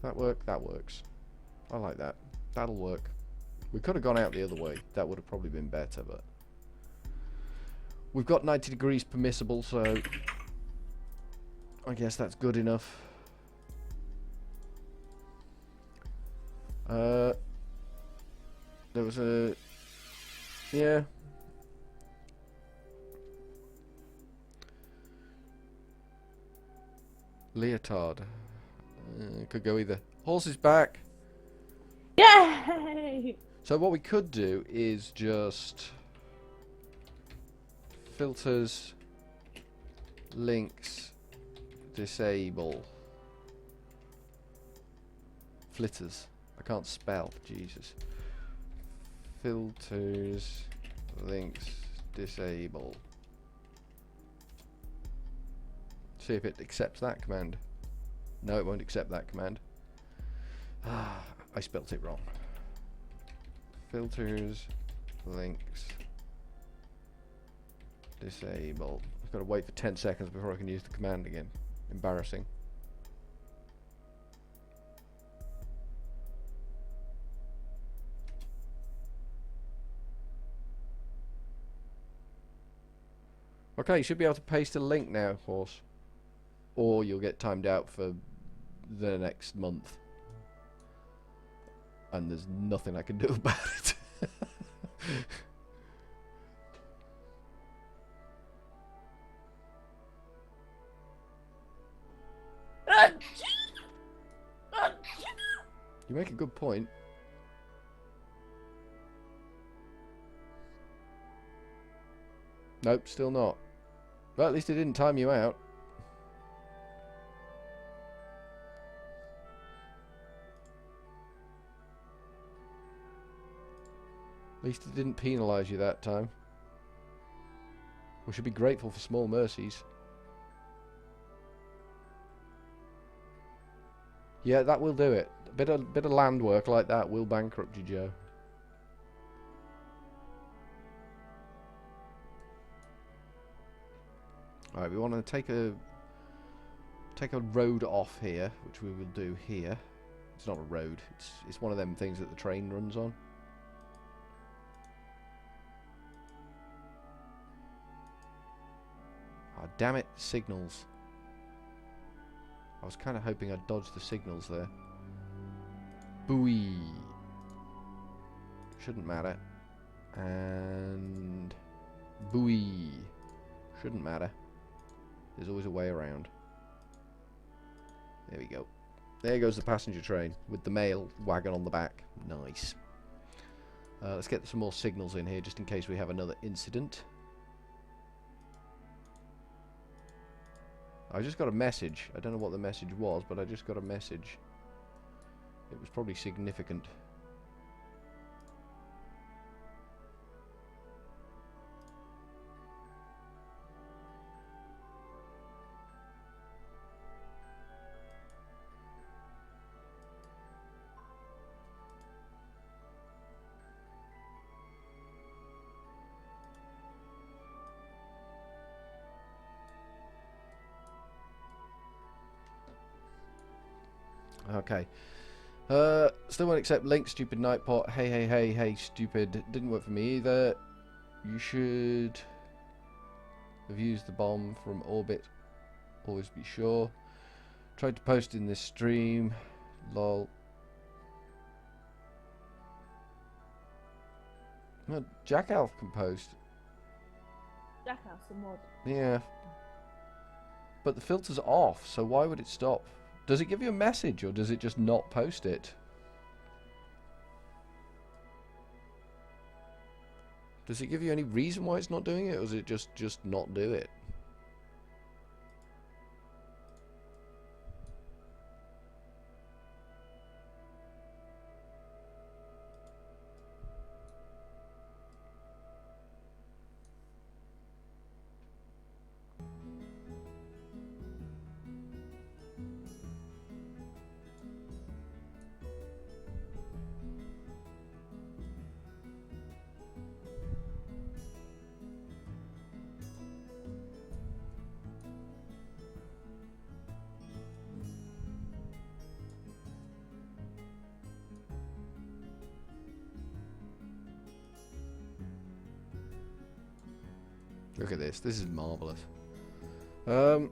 That work? That works. I like that. That'll work. We could have gone out the other way. That would have probably been better, but we've got 90 degrees permissible, so I guess that's good enough. There was a... yeah. Leotard. Could go either. Horse is back. Yay! So what we could do is just filters, links, disable, flitters. I can't spell, Jesus. Filters, links, disable. See if it accepts that command. No, it won't accept that command. I spelt it wrong. Filters, links, disable. I've got to wait for 10 seconds before I can use the command again. Embarrassing. Okay, you should be able to paste a link now, horse. Or you'll get timed out for the next month. And there's nothing I can do about it. You make a good point. Nope, still not. Well, at least it didn't time you out. At least it didn't penalise you that time. We should be grateful for small mercies. Yeah, that will do it. A bit of land work like that will bankrupt you, Joe. Alright, we want to take a road off here, which we will do here. It's not a road. It's one of them things that the train runs on. Oh, damn it, signals. I was kind of hoping I'd dodge the signals there. Buoy. Shouldn't matter. And buoy. Shouldn't matter. There's always a way around. There we go. There goes the passenger train with the mail wagon on the back. Nice. Let's get some more signals in here just in case we have another incident. I just got a message. I don't know what the message was, but I just got a message. It was probably significant. Okay. Still won't accept link, stupid nightpot. Hey, hey, hey, hey, stupid. Didn't work for me either. You should... Have used the bomb from orbit. Always be sure. Tried to post in this stream. Lol. No, Jackalf can post. Jackass and mod. Yeah. But the filter's off, so why would it stop? Does it give you a message, or does it just not post it? Does it give you any reason why it's not doing it, or does it just not do it? Look at this. This is marvellous. Not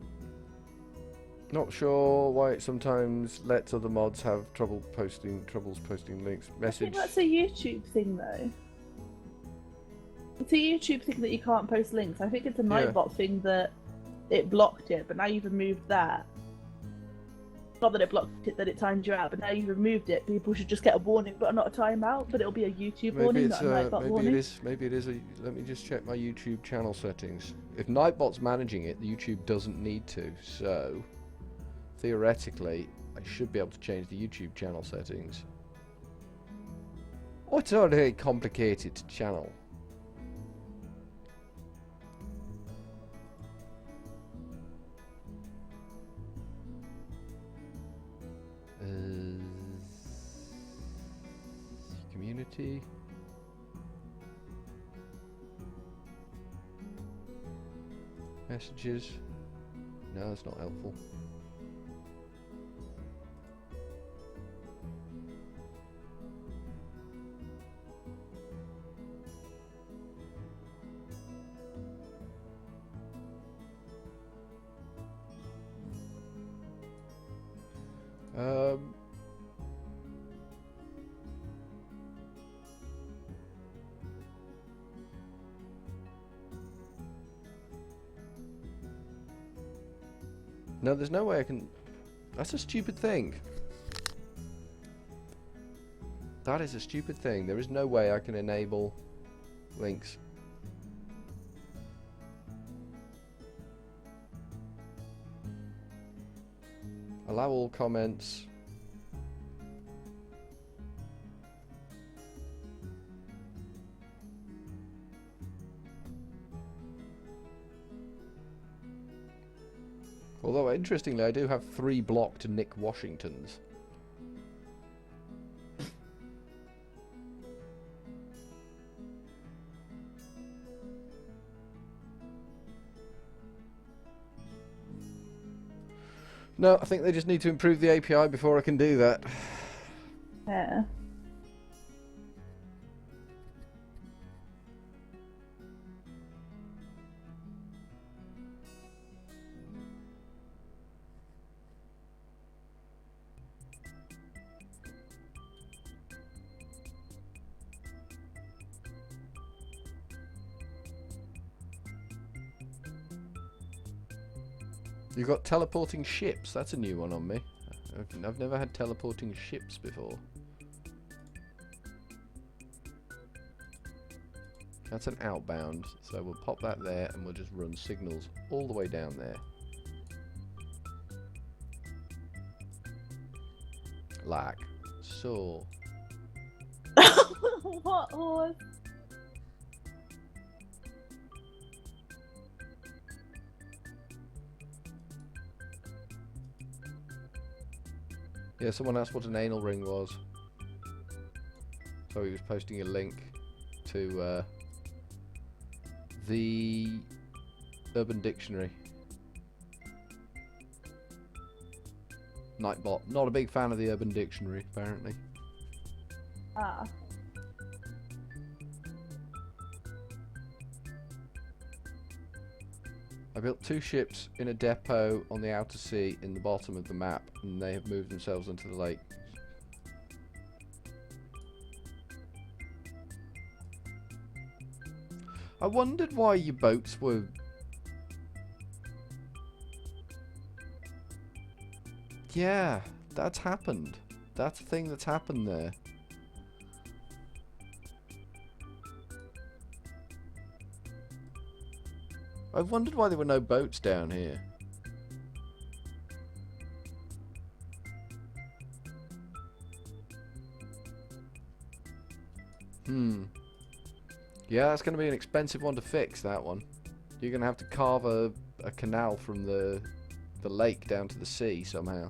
sure why it sometimes lets other mods have troubles posting links. I Message. think that's a YouTube thing, though. It's a YouTube thing that you can't post links. I think it's a Nightbot thing that it blocked it, but now you've removed that. Not that it blocked it, that it timed you out, but now you've removed it. People should just get a warning, but not a timeout. But it'll be a YouTube warning, not a Nightbot warning. Maybe it is a. Let me just check my YouTube channel settings. If Nightbot's managing it, the YouTube doesn't need to. So theoretically, I should be able to change the YouTube channel settings. Oh, it's not a complicated channel. Community. Messages. No, that's not helpful. No, there's no way I can... That's a stupid thing. That is a stupid thing. There is no way I can enable links. Allow all comments. Although, interestingly, I do have 3 blocked Nick Washingtons. No, I think they just need to improve the API before I can do that. Yeah. You've got teleporting ships. That's a new one on me. I've never had teleporting ships before. That's an outbound, so we'll pop that there and we'll just run signals all the way down there. Like so. What horse? Yeah, someone asked what an anal ring was. So he was posting a link to the Urban Dictionary. Nightbot. Not a big fan of the Urban Dictionary, apparently. Ah. I built 2 ships in a depot on the outer sea in the bottom of the map, and they have moved themselves into the lake. I wondered why your boats were... Yeah, that's happened. That's a thing that's happened there. I wondered why there were no boats down here. Yeah, that's going to be an expensive one to fix, that one. You're going to have to carve a canal from the lake down to the sea somehow.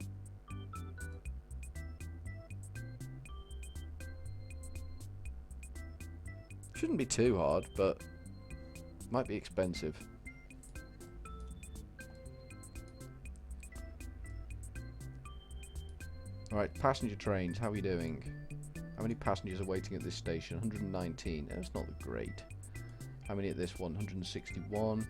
Shouldn't be too hard, but might be expensive. Alright, passenger trains, how are we doing? How many passengers are waiting at this station? 119. That's not great. How many at this one? 161.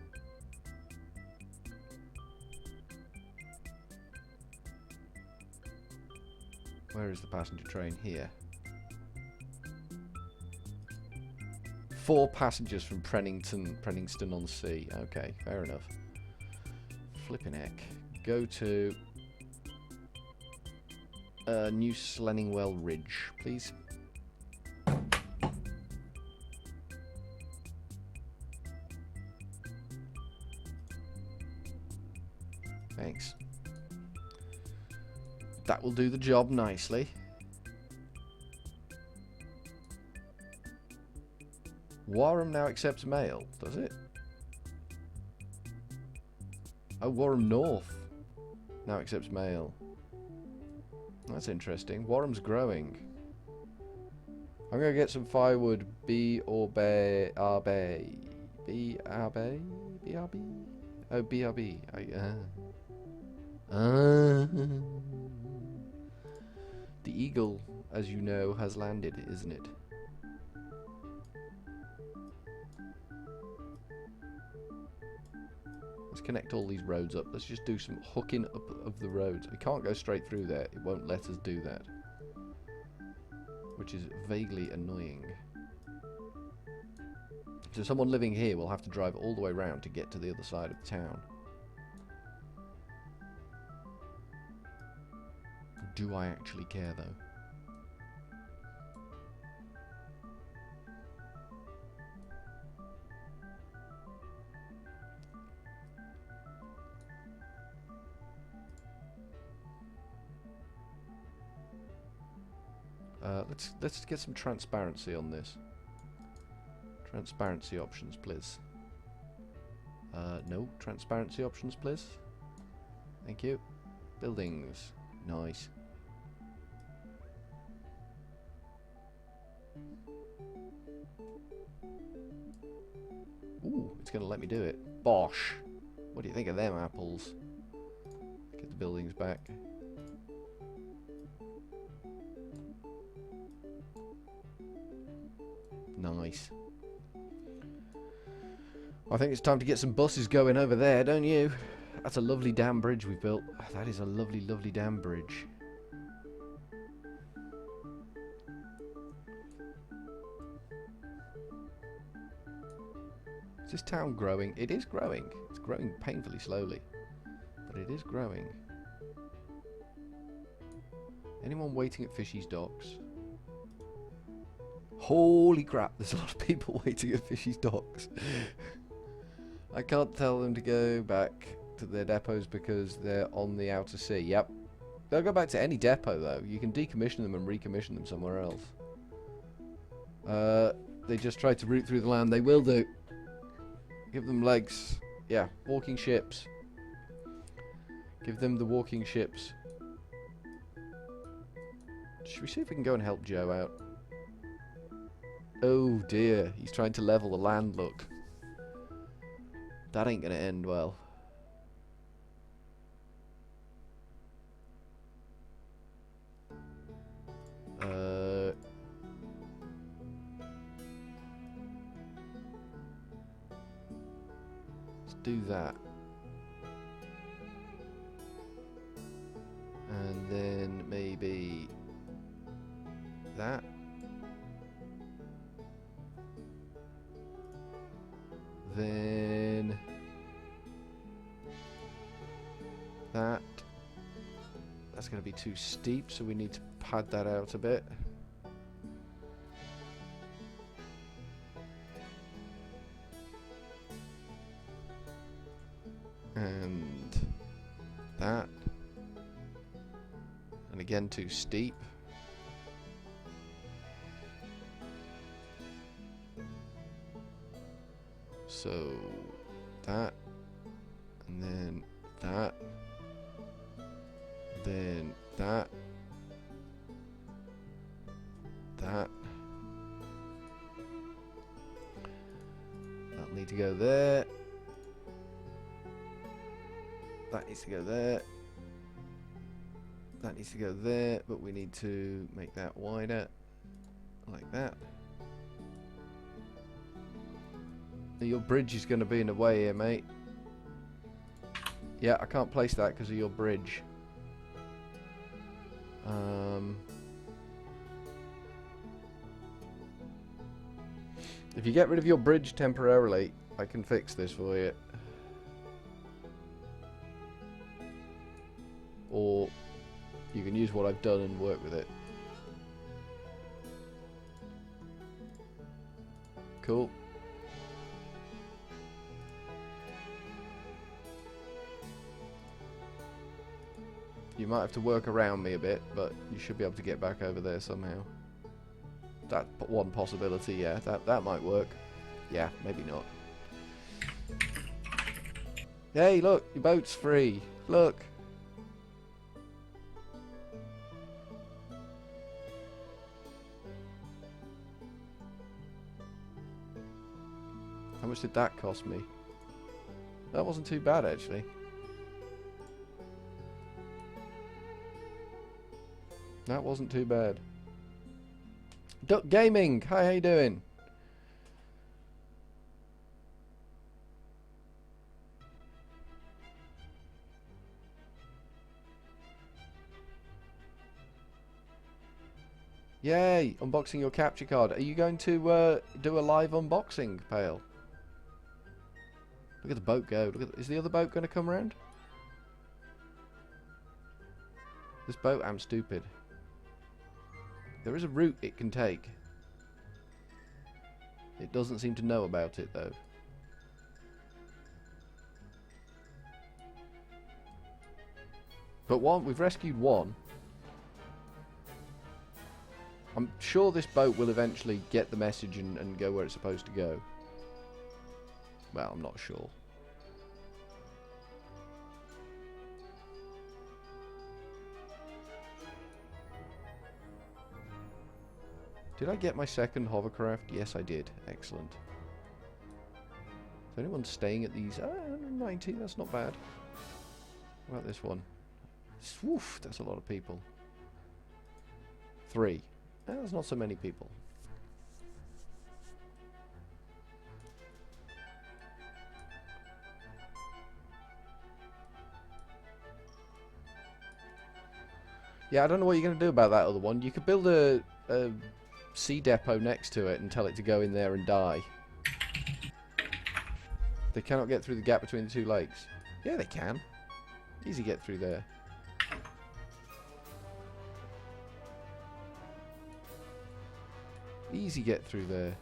Where is the passenger train? Here. 4 passengers from Prenningston on Sea. Okay, fair enough. Flippin' heck. Go to New Slenningwell Ridge, please. Thanks. That will do the job nicely. Warham now accepts mail, does it? Oh, Warham North now accepts mail. That's interesting. Warham's growing. I'm gonna get some firewood. B or B R B. BRB? BRB? Oh, BRB. The eagle, as you know, has landed, isn't it? Let's connect all these roads up. Let's just do some hooking up of the roads. We can't go straight through there. It won't let us do that. Which is vaguely annoying. So someone living here will have to drive all the way around to get to the other side of the town. Do I actually care, though? Let's get some transparency on this. Transparency options, please. No, transparency options, please. Thank you. Buildings. Nice. Ooh, it's going to let me do it. Bosh. What do you think of them apples? Get the buildings back. Nice. I think it's time to get some buses going over there, don't you? That's a lovely dam bridge we've built. That is a lovely, lovely dam bridge. Is this town growing? It is growing. It's growing painfully slowly, but it is growing. Anyone waiting at Fishy's docks? Holy crap, there's a lot of people waiting at Fishy's docks. I can't tell them to go back to their depots because they're on the outer sea. Yep. They'll go back to any depot, though. You can decommission them and recommission them somewhere else. They just tried to route through the land. They will do. Give them legs. Yeah, walking ships. Give them the walking ships. Should we see if we can go and help Joe out? Oh dear, he's trying to level the land, look. That ain't gonna end well. Let's do that. And then maybe that. Then that. That's going to be too steep, so we need to pad that out a bit. And that. And again, too steep. So that, and then that, then that, that. That'll need to go there. That needs to go there. That needs to go there, but we need to make that wider, like that. Your bridge is going to be in the way here, mate. Yeah, I can't place that because of your bridge. If you get rid of your bridge temporarily, I can fix this for you. Or you can use what I've done and work with it. Cool. You might have to work around me a bit, but you should be able to get back over there somehow. That's one possibility, yeah. That might work. Yeah, maybe not. Hey, look, your boat's free. Look. How much did that cost me? That wasn't too bad, actually. That wasn't too bad. Duck Gaming, hi, how you doing? Yay, unboxing your capture card. Are you going to do a live unboxing, Pale? Look at the boat go. Look at, is the other boat going to come around? This boat, I'm stupid. There is a route it can take. It doesn't seem to know about it, though. But we've rescued one. I'm sure this boat will eventually get the message and go where it's supposed to go. Well, I'm not sure. Did I get my second hovercraft? Yes, I did. Excellent. Is anyone staying at these? 190, that's not bad. What about this one? Woof, that's a lot of people. 3. That's not so many people. Yeah, I don't know what you're going to do about that other one. You could build a sea depot next to it and tell it to go in there and die. They cannot get through the gap between the two lakes. Yeah, they can. Easy get through there. Easy get through there.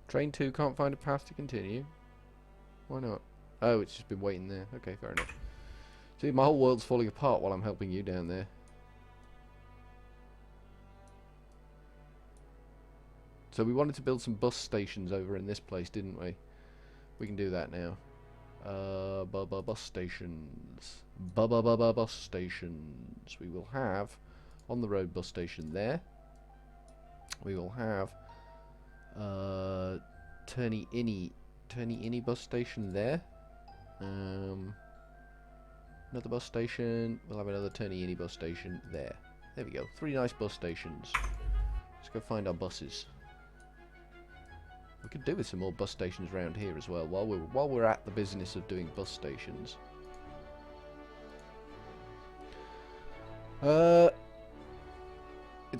Train 2 can't find a path to continue. Why not? Oh, it's just been waiting there. Okay, fair enough. See, my whole world's falling apart while I'm helping you down there. So we wanted to build some bus stations over in this place, didn't we? We can do that now. Bus stations. Bus stations. We will have on the road bus station there. We will have Turney Inny bus station there. Another bus station. We'll have another Turney Inny bus station there. There we go. 3 nice bus stations. Let's go find our buses. We could do with some more bus stations around here as well while we're at the business of doing bus stations. It's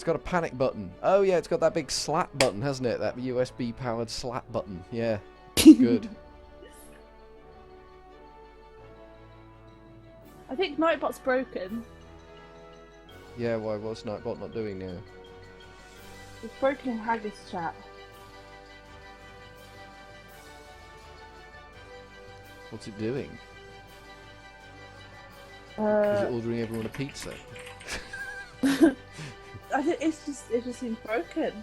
got a panic button. Oh yeah, it's got that big slap button, hasn't it? That USB powered slap button. Yeah. Good. I think Nightbot's broken. Yeah, why? What's Nightbot not doing now? It's broken in Haggis chat. What's it doing? Is it ordering everyone a pizza? I think it just seems broken.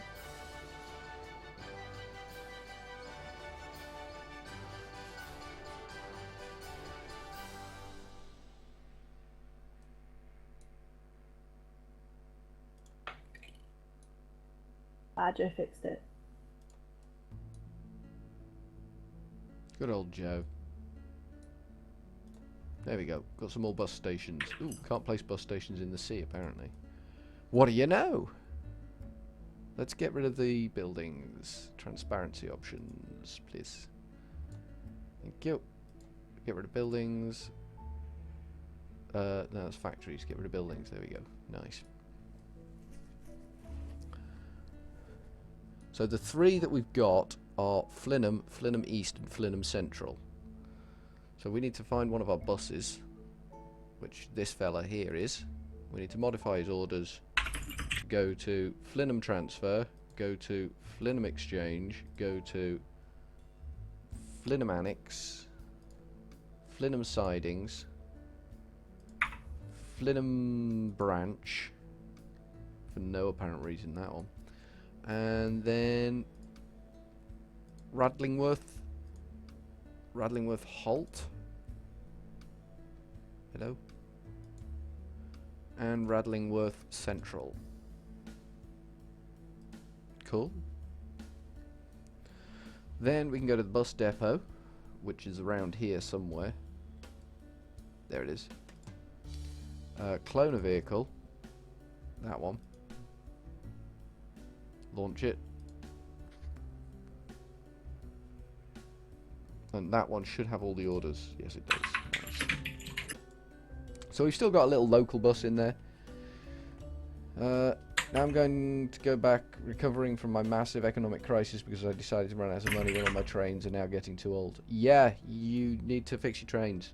Joe fixed it. Good old Joe. There we go. Got some more bus stations. Ooh, can't place bus stations in the sea apparently. What do you know? Let's get rid of the buildings. Transparency options, please. Thank you. Get rid of buildings. No, it's factories. Get rid of buildings. There we go. Nice. So the 3 that we've got are Flinham, Flinham East and Flinham Central. So we need to find one of our buses, which this fella here is. We need to modify his orders to go to Flinham Transfer, go to Flinham Exchange, go to Flinham Annex, Flinham Sidings, Flinham Branch, for no apparent reason that one, and then Radlingworth Halt. Hello. And Radlingworth Central. Cool. Then we can go to the bus depot, which is around here somewhere. There it is. Clone a vehicle. That one. Launch it. And that one should have all the orders. Yes, it does. Nice. So we've still got a little local bus in there. Now I'm going to go back recovering from my massive economic crisis because I decided to run out of money when all my trains are now getting too old. Yeah, you need to fix your trains.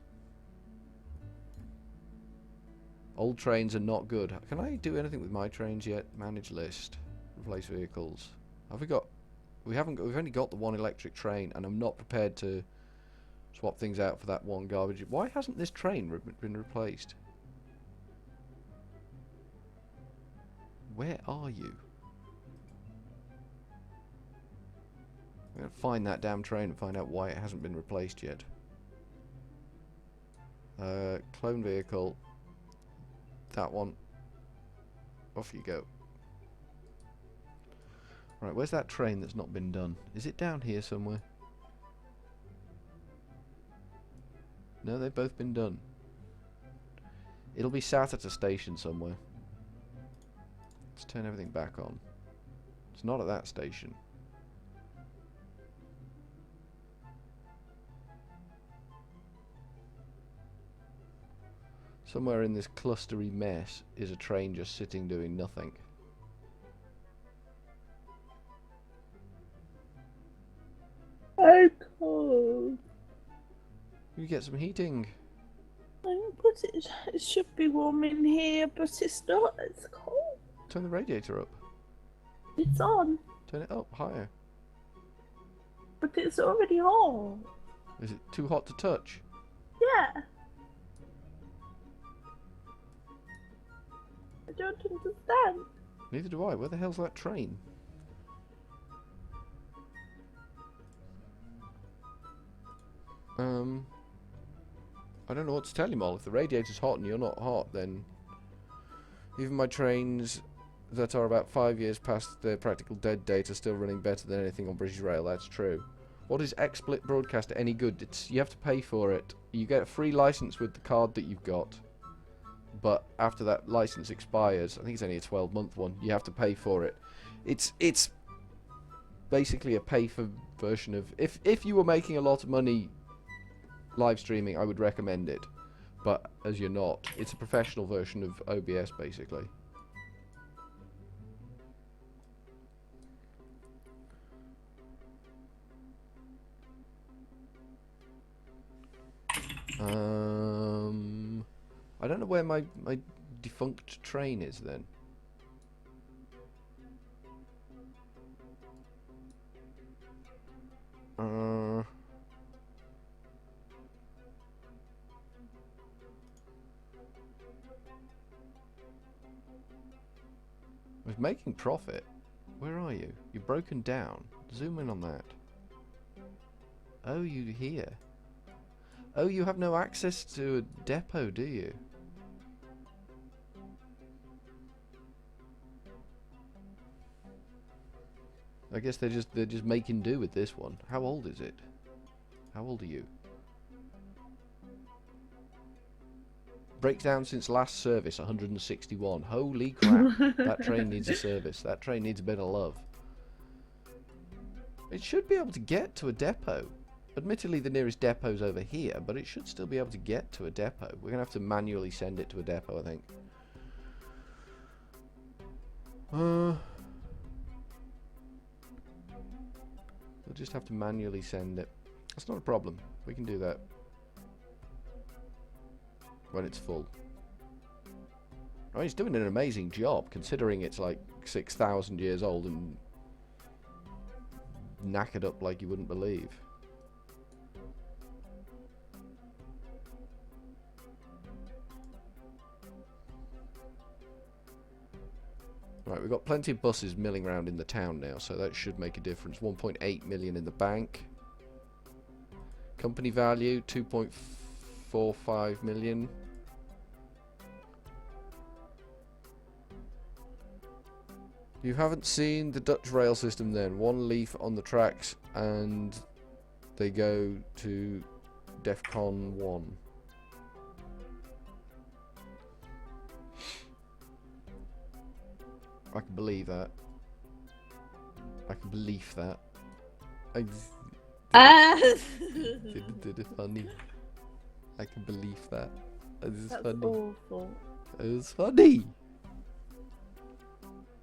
Old trains are not good. Can I do anything with my trains yet? Manage list. Replace vehicles. Have we got... We've only got the one electric train, and I'm not prepared to swap things out for that one garbage. Why hasn't this train been replaced? Where are you? I'm going to find that damn train and find out why it hasn't been replaced yet. Clone vehicle. That one. Off you go. Right, where's that train that's not been done? Is it down here somewhere? No, they've both been done. It'll be sat at a station somewhere. Let's turn everything back on. It's not at that station. Somewhere in this clustery mess is a train just sitting doing nothing. I'm cold. You get some heating. But it should be warm in here, but it's not. It's cold. Turn the radiator up. It's on, Turn it up higher. but it's already on. Is it too hot to touch? Yeah. I don't understand. Neither do I. Where the hell's that train? I don't know what to tell you, Mol. If the radiator's hot and you're not hot, then even my trains that are about 5 years past their practical dead date are still running better than anything on British Rail. That's true. What is XSplit Broadcaster any good? You have to pay for it. You get a free license with the card that you've got, but after that license expires, I think it's only a 12-month one, you have to pay for it. It's basically a pay-for version of... If you were making a lot of money live streaming, I would recommend it. But as you're not, it's a professional version of OBS, basically. I don't know where my defunct train is then. I was making profit. Where are you? You're broken down. Zoom in on that. Oh, you're here. Oh, you have no access to a depot, do you? I guess they're just making do with this one. How old is it? How old are you? Breakdown since last service, 161. Holy crap. That train needs a service. That train needs a bit of love. It should be able to get to a depot. Admittedly, the nearest depot's over here, but it should still be able to get to a depot. We're going to have to manually send it to a depot, I think. We'll just have to manually send it. That's not a problem. We can do that when it's full. Oh, he's doing an amazing job, considering it's like 6,000 years old and knackered up like you wouldn't believe. Right, we've got plenty of buses milling around in the town now, so that should make a difference. 1.8 million in the bank. Company value, 2.45 million. You haven't seen the Dutch rail system then. One leaf on the tracks and they go to DEFCON 1. I can believe that. I can believe that. Did it funny. I can believe that. It's That's funny. awful. It's funny.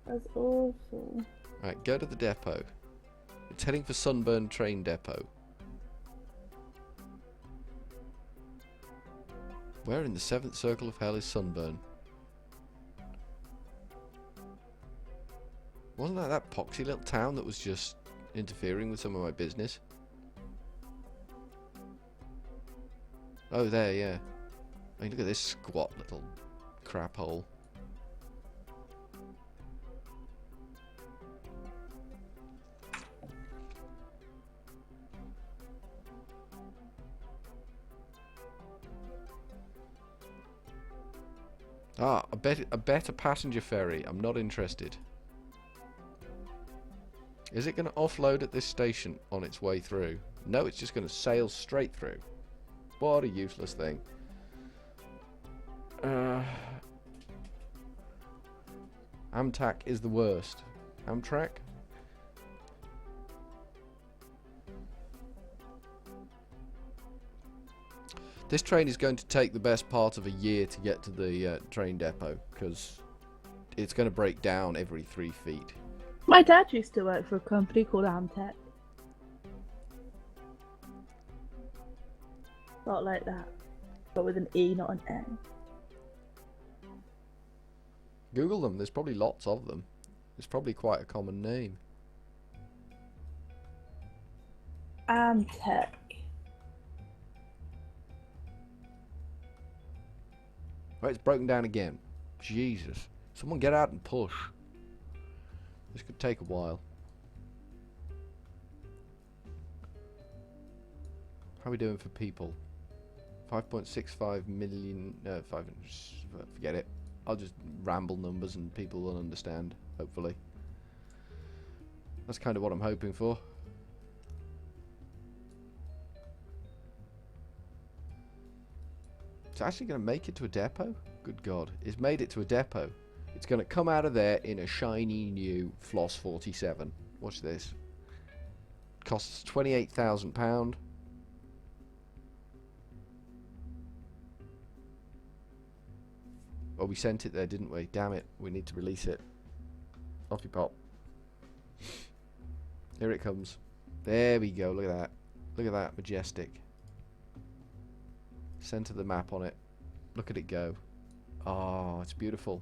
That's awful. Right, go to the depot. It's heading for Sunburn train depot. Where in the 7th circle of hell is Sunburn? Wasn't that poxy little town that was just interfering with some of my business? Oh, there, yeah. I mean, look at this squat little crap hole. Ah, a better passenger ferry. I'm not interested. Is it going to offload at this station on its way through? No, it's just going to sail straight through. What a useless thing. Amtrak is the worst. Amtrak? This train is going to take the best part of a year to get to the train depot, because it's going to break down every 3 feet. My dad used to work for a company called Amtech. Not like that, but with an E, not an N. Google them, there's probably lots of them. It's probably quite a common name. Amtech. Right, it's broken down again. Jesus. Someone get out and push. This could take a while. How are we doing for people? 5.65 million. Forget it. I'll just ramble numbers and people will understand, hopefully. That's kind of what I'm hoping for. It's actually going to make it to a depot? Good God. It's made it to a depot. It's going to come out of there in a shiny new Floss 47. Watch this. Costs £28,000. Oh, we sent it there, didn't we? Damn it. We need to release it. Off you pop. Here it comes. There we go. Look at that. Look at that. Majestic. Center the map on it. Look at it go. Oh, it's beautiful.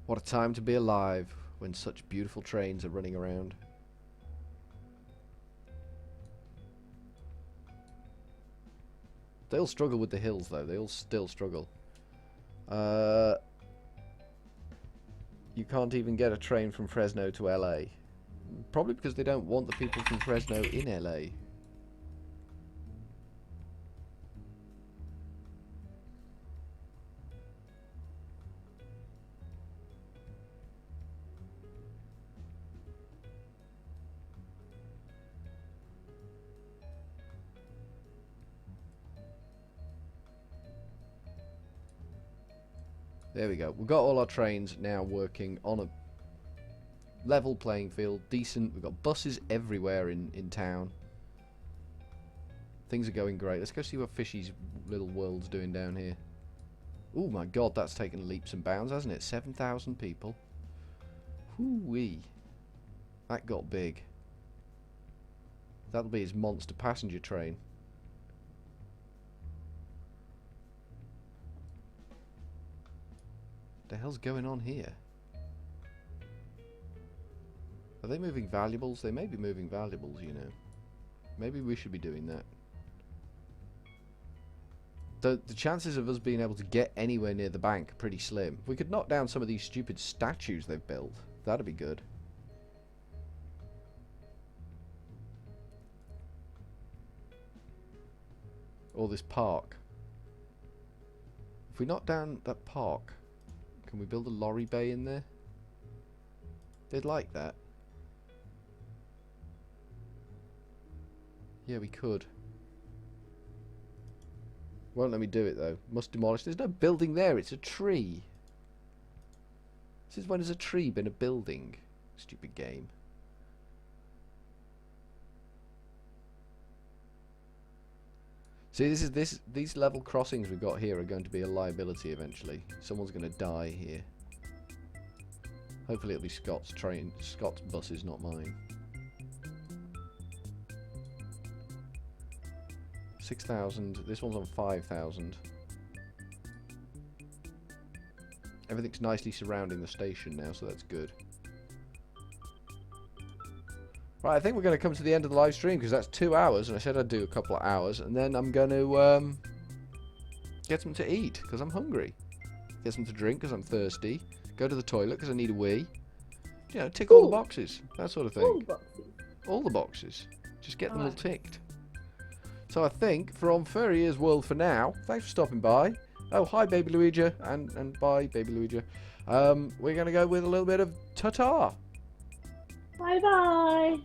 What a time to be alive when such beautiful trains are running around. They'll struggle with the hills though. They'll still struggle. You can't even get a train from Fresno to LA. Probably because they don't want the people from Fresno in LA. There we go. We've got all our trains now working on a level playing field. Decent. We've got buses everywhere in town. Things are going great. Let's go see what Fishy's little world's doing down here. Oh my God, that's taken leaps and bounds, hasn't it? 7,000 people. Hoo-wee. That got big. That'll be his monster passenger train. What the hell's going on here? Are they moving valuables? They may be moving valuables, you know. Maybe we should be doing that. The chances of us being able to get anywhere near the bank are pretty slim. If we could knock down some of these stupid statues they've built, that'd be good. Or this park. If we knock down that park, can we build a lorry bay in there? They'd like that. Yeah, we could. Won't let me do it though. Must demolish. There's no building there. It's a tree. Since when has a tree been a building? Stupid game. See, these level crossings we've got here are going to be a liability eventually. Someone's going to die here. Hopefully it'll be Scott's buses, not mine. 6,000. This one's on 5,000. Everything's nicely surrounding the station now, so that's good. Right, I think we're going to come to the end of the live stream because that's 2 hours, and I said I'd do a couple of hours, and then I'm going to get something to eat because I'm hungry, get something to drink because I'm thirsty, go to the toilet because I need a wee. You know, tick all the boxes, that sort of thing. All the boxes. All the boxes. Just get them all ticked. So I think from Furryearsworld for now. Thanks for stopping by. Oh, hi, Baby Luigi, and bye, Baby Luigi. We're going to go with a little bit of ta-ta. Bye bye.